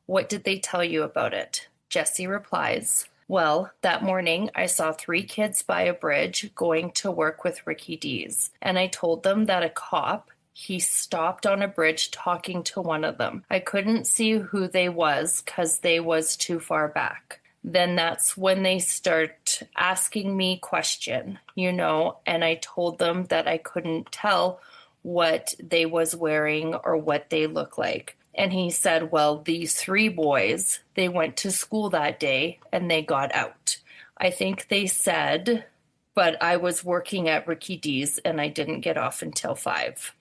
what did they tell you about it? Jessie replies, well, that morning I saw 3 kids by a bridge going to work with Ricky D's, and I told them that a cop, he stopped on a bridge talking to one of them. I couldn't see who they was because they was too far back. Then that's when they start asking me question, and I told them that I couldn't tell what they was wearing or what they look like. And he said, well, these 3 boys, they went to school that day and they got out. I think they said, but I was working at Ricky D's and I didn't get off until 5.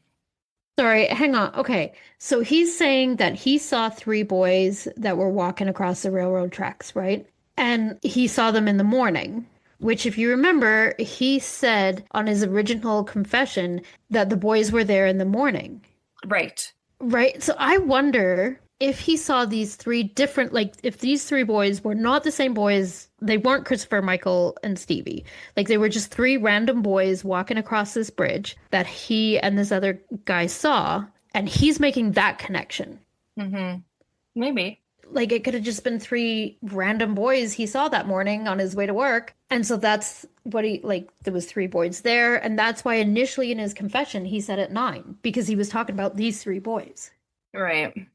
Sorry, hang on. Okay. So he's saying that he saw three boys that were walking across the railroad tracks, right? And he saw them in the morning, which, if you remember, he said on his original confession that the boys were there in the morning. Right. Right. So I wonder if he saw these three different, like, if these three boys were not the same boys, they weren't Christopher, Michael, and Stevie. Like, they were just three random boys walking across this bridge that he and this other guy saw, and he's making that connection. Mm-hmm. Maybe. Like, it could have just been three random boys he saw that morning on his way to work. And so that's what he, like, there was three boys there. And that's why initially in his confession, he said at 9, because he was talking about these three boys. Right.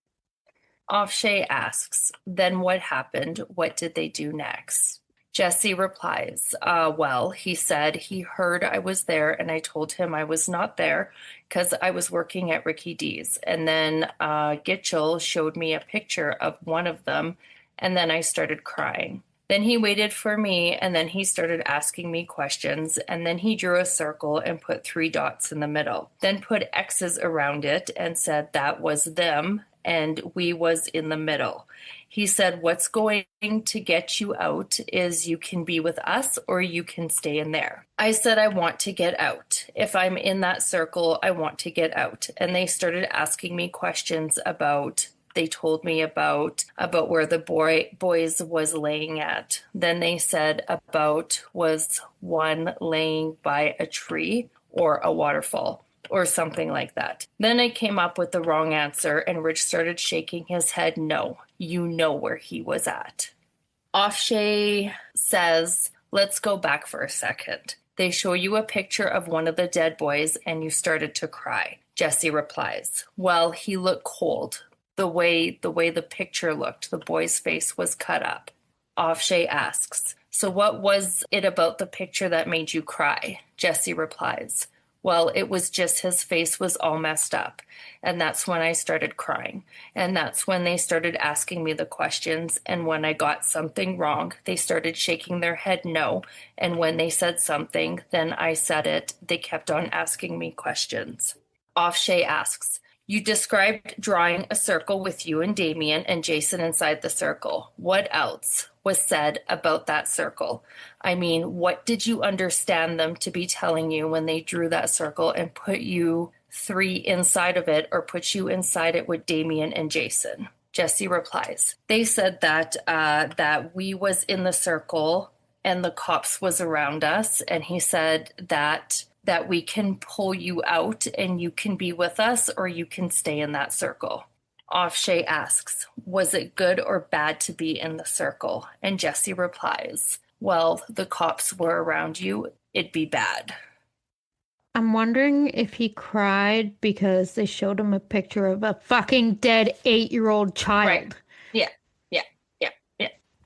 Offshay asks, then what happened? What did they do next? Jessie replies, well, he said he heard I was there and I told him I was not there because I was working at Ricky D's. And then Gitchell showed me a picture of one of them and then I started crying. Then he waited for me and then he started asking me questions and then he drew a circle and put 3 dots in the middle, then put X's around it and said that was them and we was in the middle. He said, what's going to get you out is you can be with us or you can stay in there. I said, I want to get out. If I'm in that circle, I want to get out. And they started asking me questions about, they told me about where the boys was laying at. Then they said about was one laying by a tree or a waterfall, or something like that. Then I came up with the wrong answer and Rich started shaking his head. No, you know where he was at. Offshay says, let's go back for a second. They show you a picture of one of the dead boys and you started to cry. Jessie replies, well, he looked cold. The way the picture looked, the boy's face was cut up. Offshay asks, so what was it about the picture that made you cry? Jessie replies, well, it was just his face was all messed up. And that's when I started crying. And that's when they started asking me the questions. And when I got something wrong, they started shaking their head no. And when they said something, then I said it. They kept on asking me questions. Offshay asks, you described drawing a circle with you and Damien and Jason inside the circle. What else was said about that circle? I mean, what did you understand them to be telling you when they drew that circle and put you 3 inside of it or put you inside it with Damien and Jason? Jessie replies, they said that we was in the circle and the cops was around us. And he said that we can pull you out and you can be with us or you can stay in that circle. Offshay asks, was it good or bad to be in the circle? And Jessie replies, well, the cops were around you. It'd be bad. I'm wondering if he cried because they showed him a picture of a fucking dead 8-year-old child. Right. Yeah.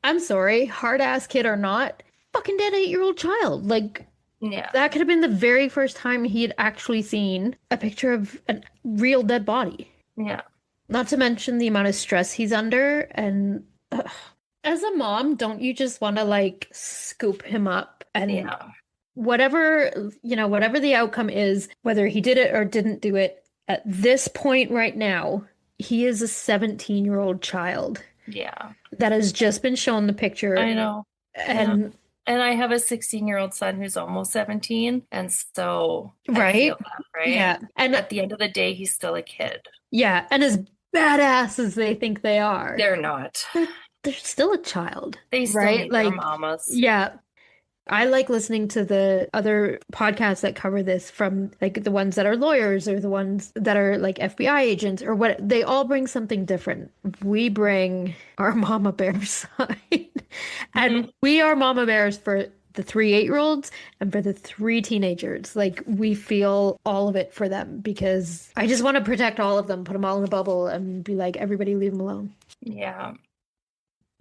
I'm sorry, hard-ass kid or not, fucking dead 8-year-old child. Like, yeah, that could have been the very first time he had actually seen a picture of a real dead body. Yeah. Not to mention the amount of stress he's under. And as a mom, don't you just want to like scoop him up and whatever the outcome is, whether he did it or didn't do it, at this point right now, he is a 17-year-old child. Yeah. That has just been shown the picture. I know. And And I have a 16-year-old son who's almost 17. And so right? I feel that, right? Yeah. And at the end of the day, he's still a kid. Yeah. And as badass as they think they are, they're not. They're still a child. They still need their mamas. Yeah. I like listening to the other podcasts that cover this, from like the ones that are lawyers or the ones that are like FBI agents or what. They all bring something different. We bring our mama bear side. And we are mama bears for the 3 8-year-olds and for the 3 teenagers. Like, we feel all of it for them because I just want to protect all of them, put them all in a bubble and be like, everybody leave them alone. Yeah.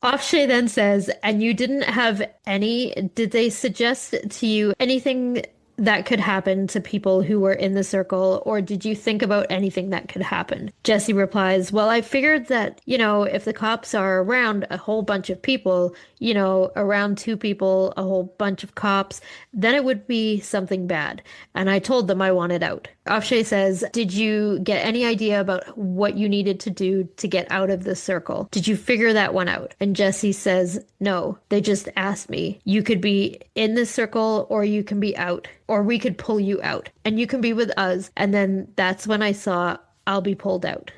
Offshay then says, and you didn't have did they suggest to you anything that could happen to people who were in the circle, or did you think about anything that could happen? Jessie replies, well, I figured that, if the cops are around a whole bunch of people, around two people, a whole bunch of cops, then it would be something bad. And I told them I wanted out. Afshay says, did you get any idea about what you needed to do to get out of this circle? Did you figure that one out? And Jessie says, no, they just asked me. You could be in this circle or you can be out, or we could pull you out and you can be with us. And then that's when I saw I'll be pulled out.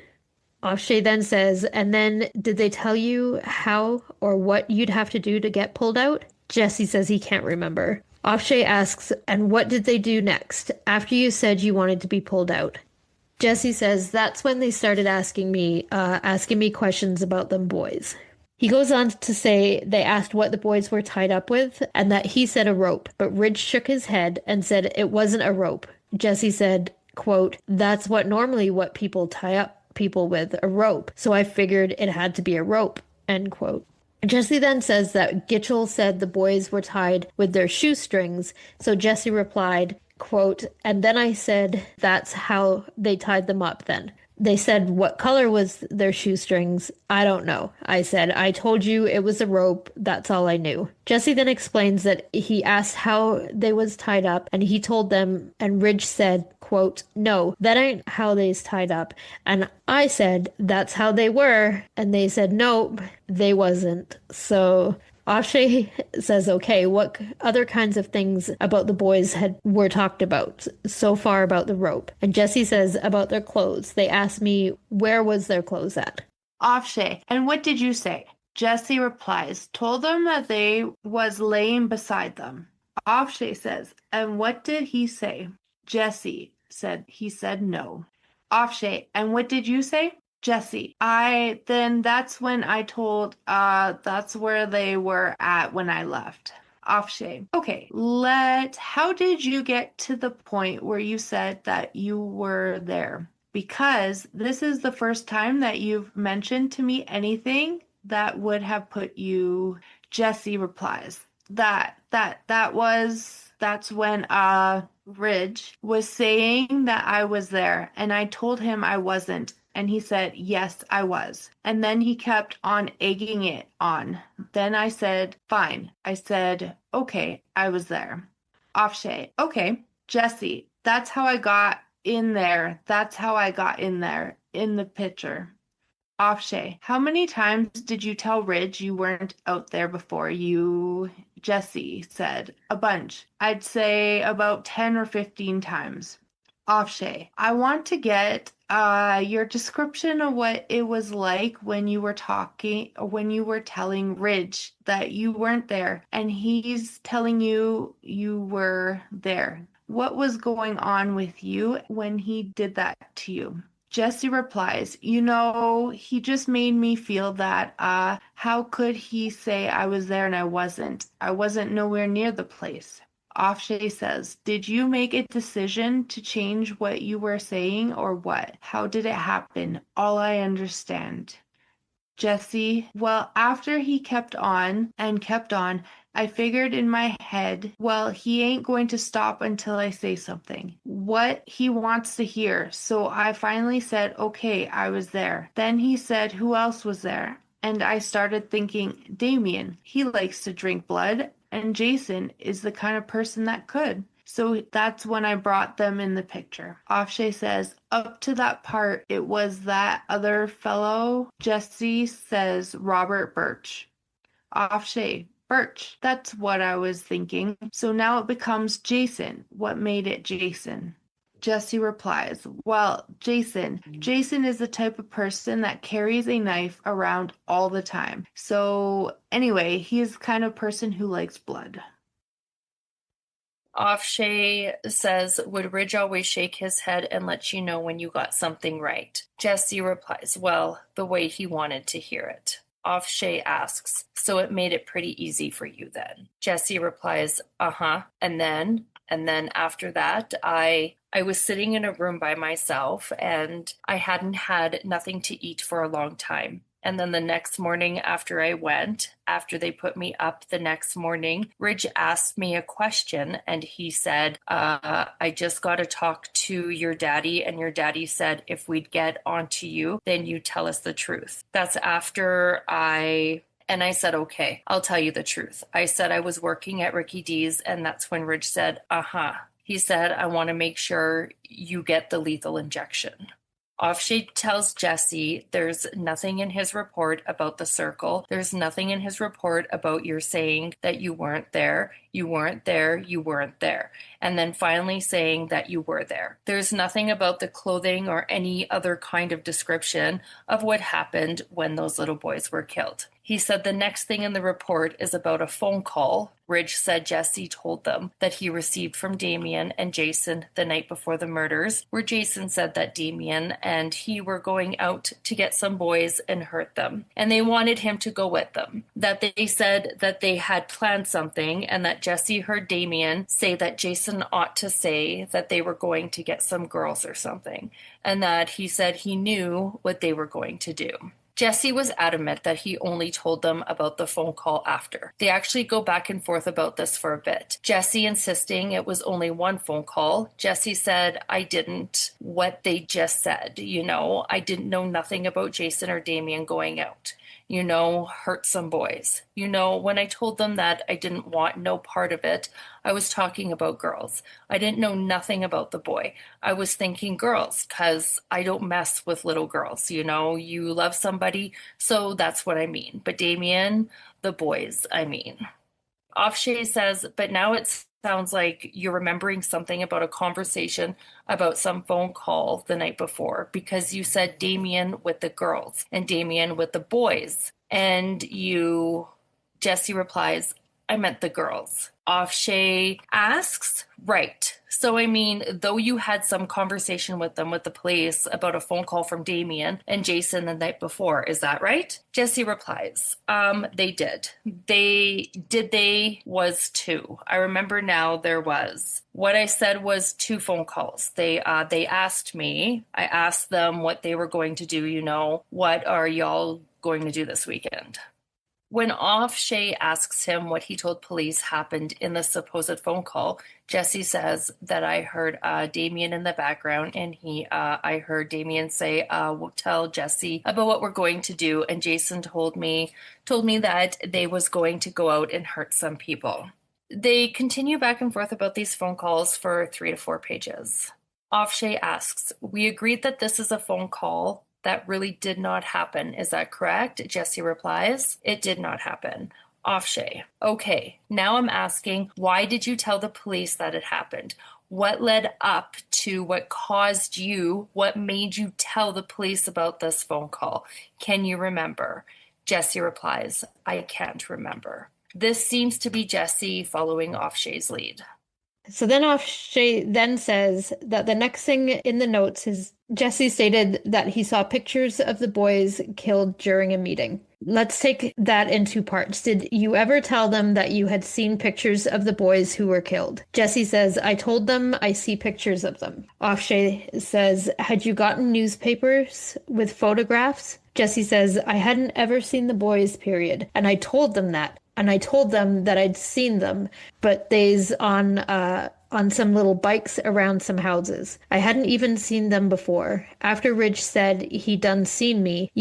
Afshay then says, and then did they tell you how or what you'd have to do to get pulled out? Jessie says he can't remember. Afshay asks, and what did they do next after you said you wanted to be pulled out? Jessie says that's when they started asking me questions about them boys. He goes on to say they asked what the boys were tied up with and that he said a rope, but Ridge shook his head and said it wasn't a rope. Jessie said, quote, that's what people tie up people with, a rope. So I figured it had to be a rope, end quote. Jessie then says that Gitchell said the boys were tied with their shoestrings. So Jessie replied, quote, and then I said that's how they tied them up then. They said, what color was their shoestrings? I don't know. I said, I told you it was a rope. That's all I knew. Jessie then explains that he asked how they was tied up, and he told them, and Ridge said, quote, no, that ain't how they's tied up. And I said, that's how they were. And they said, nope, they wasn't. So Afshay says, okay, what other kinds of things about the boys were talked about so far about the rope? And Jessie says about their clothes. They asked me, where was their clothes at? Afshay, and what did you say? Jessie replies, told them that they was laying beside them. Afshay says, and what did he say? Jessie said, he said no. Afshay, and what did you say? Jessie, that's when I told, that's where they were at when I left. Afshay, okay, how did you get to the point where you said that you were there? Because this is the first time that you've mentioned to me anything that would have put you. Jessie replies, that's when Ridge was saying that I was there, and I told him I wasn't. And he said, yes, I was. And then he kept on egging it on. Then I said, fine. I said, okay, I was there. Afshay, okay. Jessie, that's how I got in there. That's how I got in there, in the picture. Afshay, how many times did you tell Ridge you weren't out there before you? Jessie said, a bunch. I'd say about 10 or 15 times. Afshay, I want to get your description of what it was like when you were telling Ridge that you weren't there and he's telling you you were there. What was going on with you when he did that to you? Jessie replies, he just made me feel that, how could he say I was there and I wasn't? I wasn't nowhere near the place. Afshay says, did you make a decision to change what you were saying or what? How did it happen? All I understand. Jessie, well, after he kept on and kept on, I figured in my head, well, he ain't going to stop until I say something. What he wants to hear. So I finally said, okay, I was there. Then he said, who else was there? And I started thinking, Damien, he likes to drink blood. And Jason is the kind of person that could. So that's when I brought them in the picture. Afshay says, up to that part, it was that other fellow. Jessie says, Robert Birch. Afshay, Birch. That's what I was thinking. So now it becomes Jason. What made it Jason? Jessie replies, well, Jason is the type of person that carries a knife around all the time. So anyway, he is the kind of person who likes blood. Afshay says, would Ridge always shake his head and let you know when you got something right? Jessie replies, well, the way he wanted to hear it. Afshay asks, so it made it pretty easy for you then? Jessie replies, uh-huh. And then after that, I was sitting in a room by myself and I hadn't had nothing to eat for a long time. And then the next morning after they put me up the next morning, Ridge asked me a question and he said, I just got to talk to your daddy. And your daddy said, if we'd get onto you, then you tell us the truth. That's after And I said, okay, I'll tell you the truth. I said I was working at Ricky D's, and that's when Ridge said, He said, I want to make sure you get the lethal injection. Offshay tells Jessie there's nothing in his report about the circle. There's nothing in his report about your saying that you weren't there, you weren't there, you weren't there. And then finally saying that you were there. There's nothing about the clothing or any other kind of description of what happened when those little boys were killed. He said the next thing in the report is about a phone call Ridge said Jessie told them that he received from Damien and Jason the night before the murders, where Jason said that Damien and he were going out to get some boys and hurt them, and they wanted him to go with them. That they said that they had planned something, and that Jessie heard Damien say that Jason ought to say that they were going to get some girls or something, and that he said he knew what they were going to do. Jessie was adamant that he only told them about the phone call after. They actually go back and forth about this for a bit. Jessie insisting it was only one phone call. Jessie said, I didn't what they just said. I didn't know nothing about Jason or Damien going out. Hurt some boys. When I told them that I didn't want no part of it, I was talking about girls. I didn't know nothing about the boy. I was thinking girls, because I don't mess with little girls. You love somebody, so that's what I mean. But Damien, the boys, I mean. Offshay says, but now it sounds like you're remembering something about a conversation about some phone call the night before, because you said Damien with the girls and Damien with the boys. And Jessie replies, I meant the girls. Offshay asks, right. So, though you had some conversation with them, with the police, about a phone call from Damien and Jason the night before, is that right? Jessie replies, they did. They was two. I remember now there was. What I said was 2 phone calls. They asked me, I asked them what they were going to do, what are y'all going to do this weekend? When Offshay asks him what he told police happened in the supposed phone call, Jessie says that I heard Damien in the background, and I heard Damien say, we'll tell Jessie about what we're going to do, and Jason told me that they was going to go out and hurt some people. They continue back and forth about these phone calls for 3 to 4 pages. Offshay asks, we agreed that this is a phone call that really did not happen. Is that correct? Jessie replies, it did not happen. Offshay, okay, now I'm asking, why did you tell the police that it happened? What led up to what made you tell the police about this phone call? Can you remember? Jessie replies, I can't remember. This seems to be Jessie following Offshay's lead. So then Offshay then says that the next thing in the notes is Jessie stated that he saw pictures of the boys killed during a meeting. Let's take that in 2 parts. Did you ever tell them that you had seen pictures of the boys who were killed? Jessie says, I told them I see pictures of them. Offshay says, had you gotten newspapers with photographs? Jessie says, I hadn't ever seen the boys, period. And I told them that. And I told them that I'd seen them, but they's on some little bikes around some houses. I hadn't even seen them before. After Ridge said he done seen me,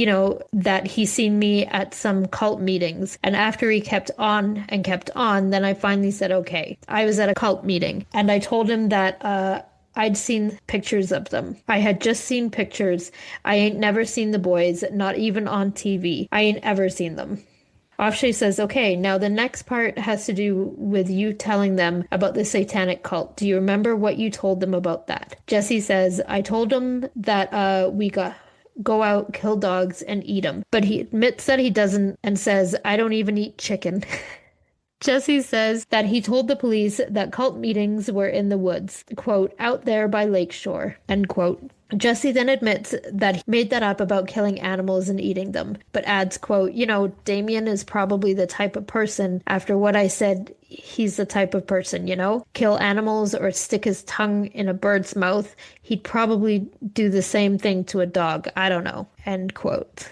that he seen me at some cult meetings. And after he kept on, then I finally said, okay, I was at a cult meeting. And I told him that I'd seen pictures of them. I had just seen pictures. I ain't never seen the boys, not even on TV. I ain't ever seen them. Offshay says, okay, now the next part has to do with you telling them about the satanic cult. Do you remember what you told them about that? Jessie says, I told them that we go out, kill dogs, and eat them. But he admits that he doesn't and says, I don't even eat chicken. Jessie says that he told the police that cult meetings were in the woods, quote, out there by Lakeshore, end quote. Jessie then admits that he made that up about killing animals and eating them, but adds, quote, Damien is probably the type of person, after what I said, he's the type of person, kill animals or stick his tongue in a bird's mouth. He'd probably do the same thing to a dog. I don't know, end quote.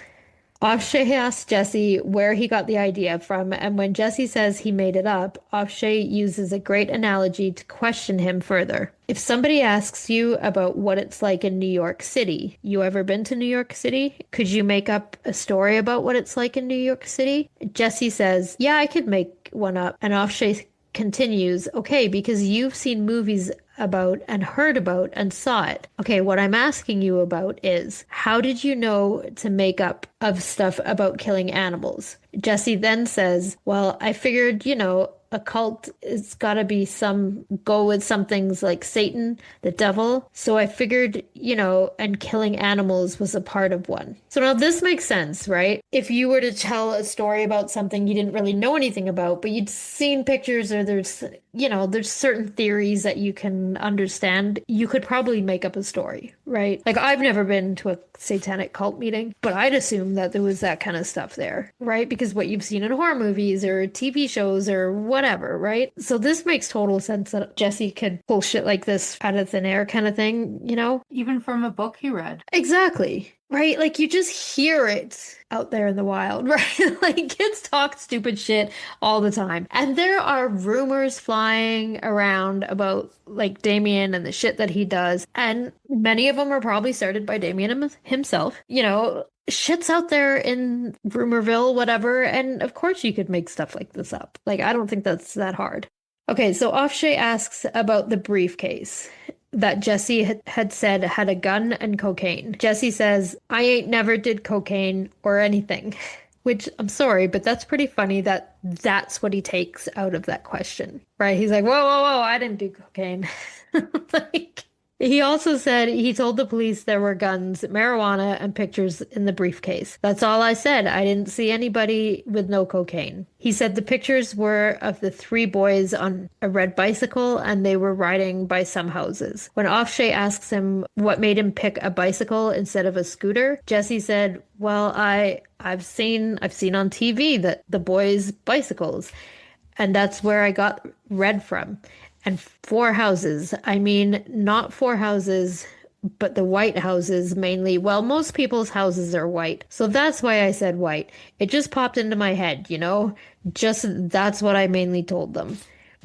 Offshay asks Jesse where he got the idea from, and when Jesse says he made it up, Offshay uses a great analogy to question him further. If somebody asks you about what it's like in New York City, you ever been to New York City? Could you make up a story about what it's like in New York City? Jesse says, yeah, I could make one up. And Offshay continues, okay, because you've seen movies about and heard about and saw it. Okay, what I'm asking you about is how did you know to make up of stuff about killing animals? Jesse then says, well, I figured, a cult is gotta be go with some things like Satan, the devil. So I figured, and killing animals was a part of one. So now this makes sense, right? If you were to tell a story about something you didn't really know anything about, but you'd seen pictures or there's certain theories that you can understand, you could probably make up a story, right? Like I've never been to a satanic cult meeting, but I'd assume that there was that kind of stuff there, right? Because what you've seen in horror movies or TV shows or whatever, right? So this makes total sense that Jesse could pull shit like this out of thin air kind of thing, Even from a book he read. Exactly. Right? Like you just hear it out there in the wild, right? Like kids talk stupid shit all the time. And there are rumors flying around about like Damien and the shit that he does. And many of them are probably started by Damien himself. Shit's out there in Rumorville, whatever. And of course you could make stuff like this up. Like I don't think that's that hard. Okay, so Offshay asks about the briefcase that Jesse had said had a gun and cocaine. Jesse says, I ain't never did cocaine or anything. Which, I'm sorry, but that's pretty funny that that's what he takes out of that question, right? He's like, whoa, whoa, whoa, I didn't do cocaine. Like, he also said he told the police there were guns, marijuana, and pictures in the briefcase. That's all I said. I didn't see anybody with no cocaine. He said the pictures were of the three boys on a red bicycle and they were riding by some houses. When Offshay asks him what made him pick a bicycle instead of a scooter, Jesse said, well, I've seen on TV that the boys' bicycles, and that's where I got red from. And four houses. I mean, not four houses, but the white houses mainly. Well, most people's houses are white. So that's why I said white. It just popped into my head, Just that's what I mainly told them.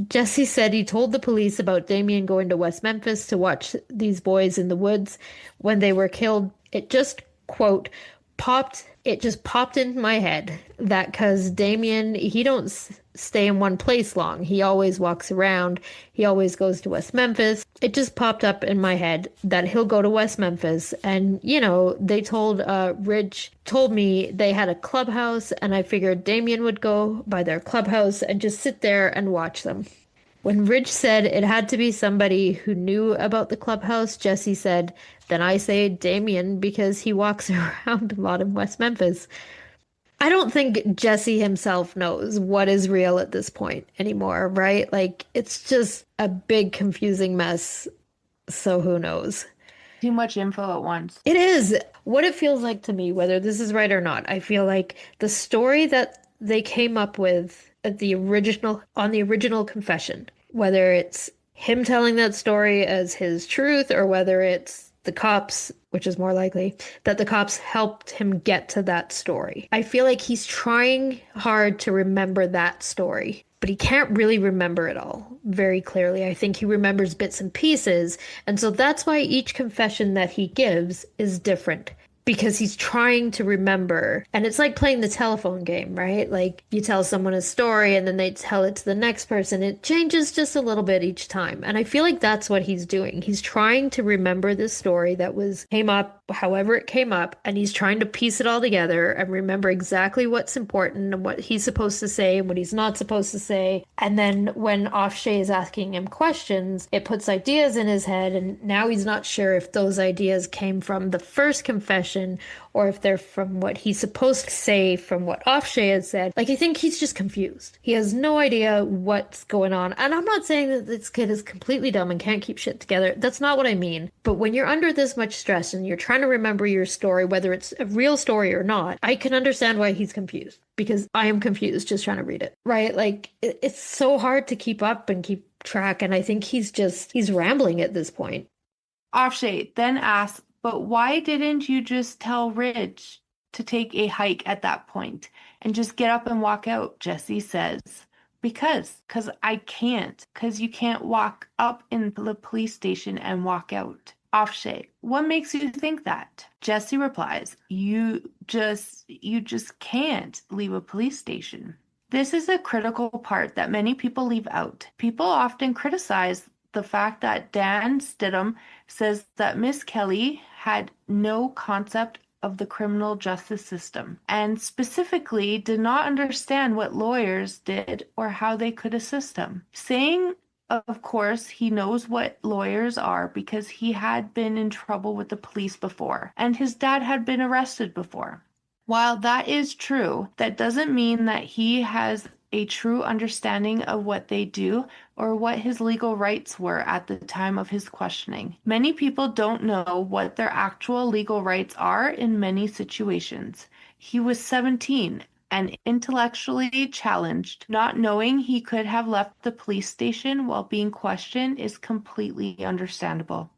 Jesse said he told the police about Damien going to West Memphis to watch these boys in the woods when they were killed. It just, quote, popped into my head that because Damien, he don't stay in one place long. He always walks around. He always goes to West Memphis. It just popped up in my head that he'll go to West Memphis. And, they Ridge told me they had a clubhouse and I figured Damien would go by their clubhouse and just sit there and watch them. When Ridge said it had to be somebody who knew about the clubhouse, Jesse said, then I say Damien because he walks around a lot in West Memphis. I don't think Jesse himself knows what is real at this point anymore, right? Like, it's just a big confusing mess. So who knows? Too much info at once. It is. What it feels like to me, whether this is right or not, I feel like the story that they came up with on the original confession, whether it's him telling that story as his truth or whether it's the cops, which is more likely, that the cops helped him get to that story. I feel like he's trying hard to remember that story, but he can't really remember it all very clearly. I think he remembers bits and pieces, and so that's why each confession that he gives is different. Because he's trying to remember. And it's like playing the telephone game, right? Like you tell someone a story and then they tell it to the next person. It changes just a little bit each time. And I feel like that's what he's doing. He's trying to remember this story that came up however it came up. And he's trying to piece it all together and remember exactly what's important and what he's supposed to say and what he's not supposed to say. And then when Offshay is asking him questions, it puts ideas in his head. And now he's not sure if those ideas came from the first confession or if they're from what he's supposed to say from what Offshay has said. Like, I think he's just confused. He has no idea what's going on. And I'm not saying that this kid is completely dumb and can't keep shit together. That's not what I mean. But when you're under this much stress and you're trying to remember your story, whether it's a real story or not, I can understand why he's confused. Because I am confused just trying to read it, right? Like, it's so hard to keep up and keep track. And I think he's rambling at this point. Offshay then asks, but why didn't you just tell Ridge? to take a hike at that point and just get up and walk out, Jessie says. Because I can't. Because you can't walk up in the police station and walk out. Afshay, what makes you think that? Jessie replies, you just can't leave a police station. This is a critical part that many people leave out. People often criticize the fact that Dan Stidham says that Misskelly had no concept of the criminal justice system and specifically did not understand what lawyers did or how they could assist him. Saying, of course, he knows what lawyers are because he had been in trouble with the police before and his dad had been arrested before. While that is true, that doesn't mean that he has a true understanding of what they do or what his legal rights were at the time of his questioning. Many people don't know what their actual legal rights are in many situations. He was 17 and intellectually challenged. Not knowing he could have left the police station while being questioned is completely understandable.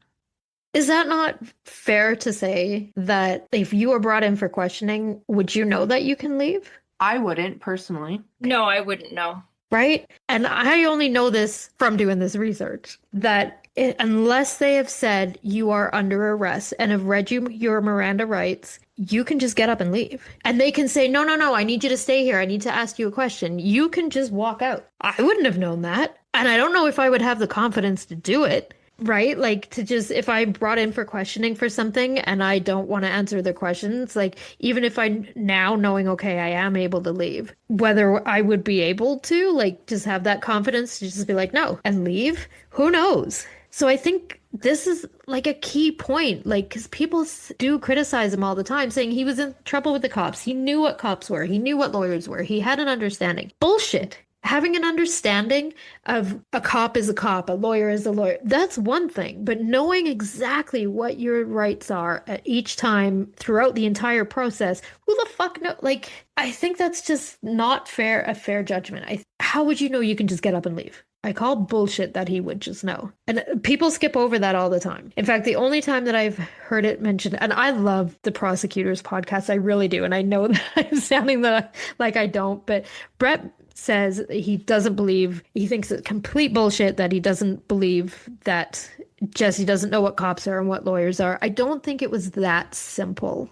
Is that not fair to say that if you were brought in for questioning, would you know that you can leave? I wouldn't personally. No, I wouldn't know. Right? And I only know this from doing this research, that unless they have said you are under arrest and have read you your Miranda rights, you can just get up and leave. And they can say, no, I need you to stay here. I need to ask you a question. You can just walk out. I wouldn't have known that. And I don't know if I would have the confidence to do it. Right? Like to just, if I brought in for questioning for something and I don't want to answer the questions, like even if I now knowing, okay, I am able to leave, whether I would be able to like just have that confidence to just be like, no, and leave, who knows? So I think this is like a key point, like, because people do criticize him all the time saying he was in trouble with the cops. He knew what cops were. He knew what lawyers were. He had an understanding. Bullshit. Having an understanding of a cop is a cop, a lawyer is a lawyer, that's one thing. But knowing exactly what your rights are at each time throughout the entire process, who the fuck know? Like, I think that's just not fair, a fair judgment. How would you know you can just get up and leave? I call bullshit that he would just know. And people skip over that all the time. In fact, the only time that I've heard it mentioned, and I love the prosecutor's podcast, I really do. And I know that I'm sounding like I don't, but Brett says he doesn't believe, he thinks it's complete bullshit that he doesn't believe that Jessie doesn't know what cops are and what lawyers are. I don't think it was that simple.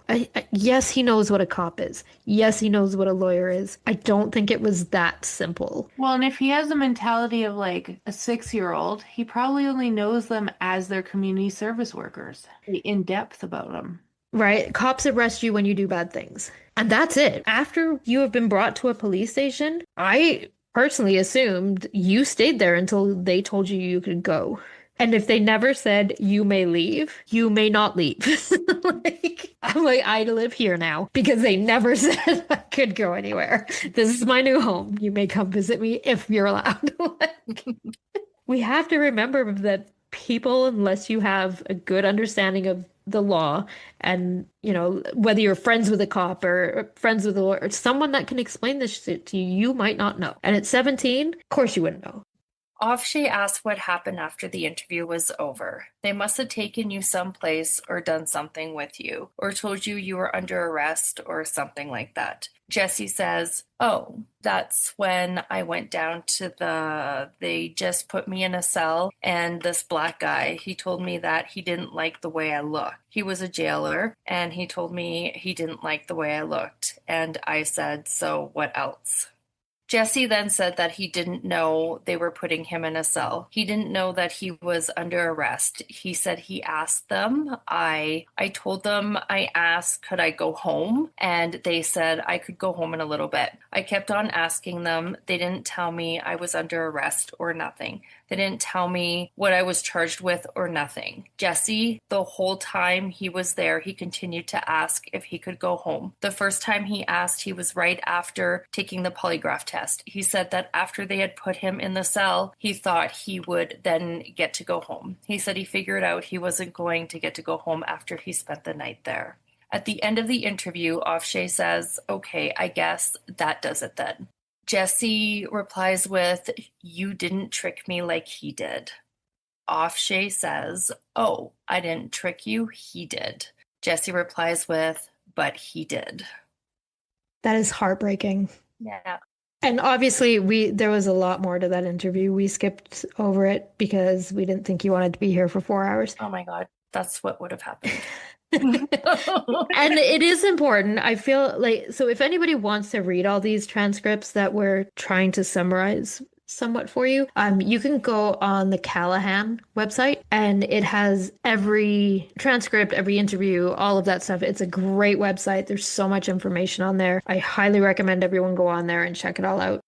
Yes, he knows what a cop is. Yes, he knows what a lawyer is. I don't think it was that simple. Well, and if he has a mentality of like a 6-year-old, he probably only knows them as their community service workers, in depth about them. Right? Cops arrest you when you do bad things. And that's it. After you have been brought to a police station, I personally assumed you stayed there until they told you you could go. And if they never said you may leave, you may not leave. I'm like, I live here now because they never said I could go anywhere. This is my new home. You may come visit me if you're allowed. We have to remember that people, unless you have a good understanding of the law and, you know, whether you're friends with a cop or friends with a lawyer, or someone that can explain this shit to you, you might not know. And at 17, of course you wouldn't know. Afshay asked what happened after the interview was over. They must have taken you someplace or done something with you, or told you you were under arrest or something like that. Jessie says, oh, that's when I went down to they just put me in a cell, and this black guy, he told me that he didn't like the way I looked. He was a jailer, and he told me he didn't like the way I looked. And I said, so what else? Jessie then said that he didn't know they were putting him in a cell. He didn't know that he was under arrest. He said he asked them. I told them, I asked, could I go home? And they said I could go home in a little bit. I kept on asking them. They didn't tell me I was under arrest or nothing. They didn't tell me what I was charged with or nothing. Jessie, the whole time he was there, he continued to ask if he could go home. The first time he asked, he was right after taking the polygraph test. He said that after they had put him in the cell, he thought he would then get to go home. He said he figured out he wasn't going to get to go home after he spent the night there. At the end of the interview, Afshay says, okay, I guess that does it then. Jessie replies with, you didn't trick me like he did. Afshay says, oh, I didn't trick you, he did. Jessie replies with, but he did. That is heartbreaking. Yeah. And obviously there was a lot more to that interview. We skipped over it because we didn't think you wanted to be here for 4 hours. Oh my God. That's what would have happened. And it is important. I feel like, so if anybody wants to read all these transcripts that we're trying to summarize somewhat for you, you can go on the Callahan website and it has every transcript, every interview, all of that stuff. It's a great website. There's so much information on there. I highly recommend everyone go on there and check it all out.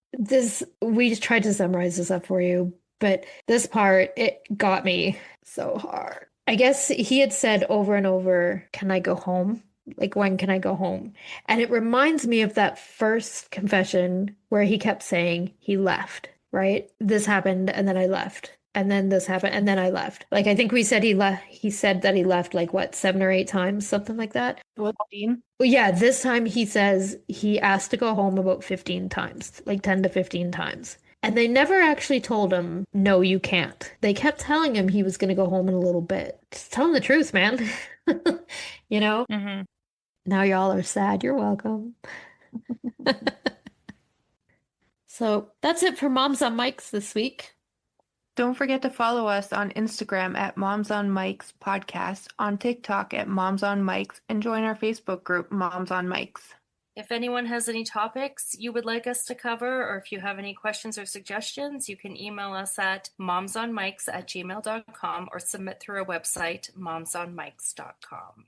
We just tried to summarize this up for you, but this part, it got me so hard. I guess he had said over and over, "Can I go home? Like, when can I go home?" And it reminds me of that first confession where he kept saying he left, right? This happened and then I left. And then this happened and then I left. Like, I think we said he left. He said that he left like what, 7 or 8 times, something like that. With Dean? Well, yeah, this time he says he asked to go home about 15 times, like 10 to 15 times. And they never actually told him, no, you can't. They kept telling him he was going to go home in a little bit. Just tell him the truth, man. You know? Mm-hmm. Now y'all are sad. You're welcome. So that's it for Moms on Mics this week. Don't forget to follow us on Instagram at Moms on Mics Podcast, on TikTok at Moms on Mics, and join our Facebook group, Moms on Mics. If anyone has any topics you would like us to cover, or if you have any questions or suggestions, you can email us at momsonmics@gmail.com or submit through our website, momsonmics.com.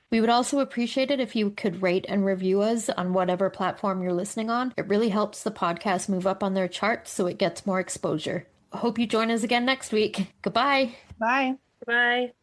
We would also appreciate it if you could rate and review us on whatever platform you're listening on. It really helps the podcast move up on their charts so it gets more exposure. I hope you join us again next week. Goodbye. Bye. Bye.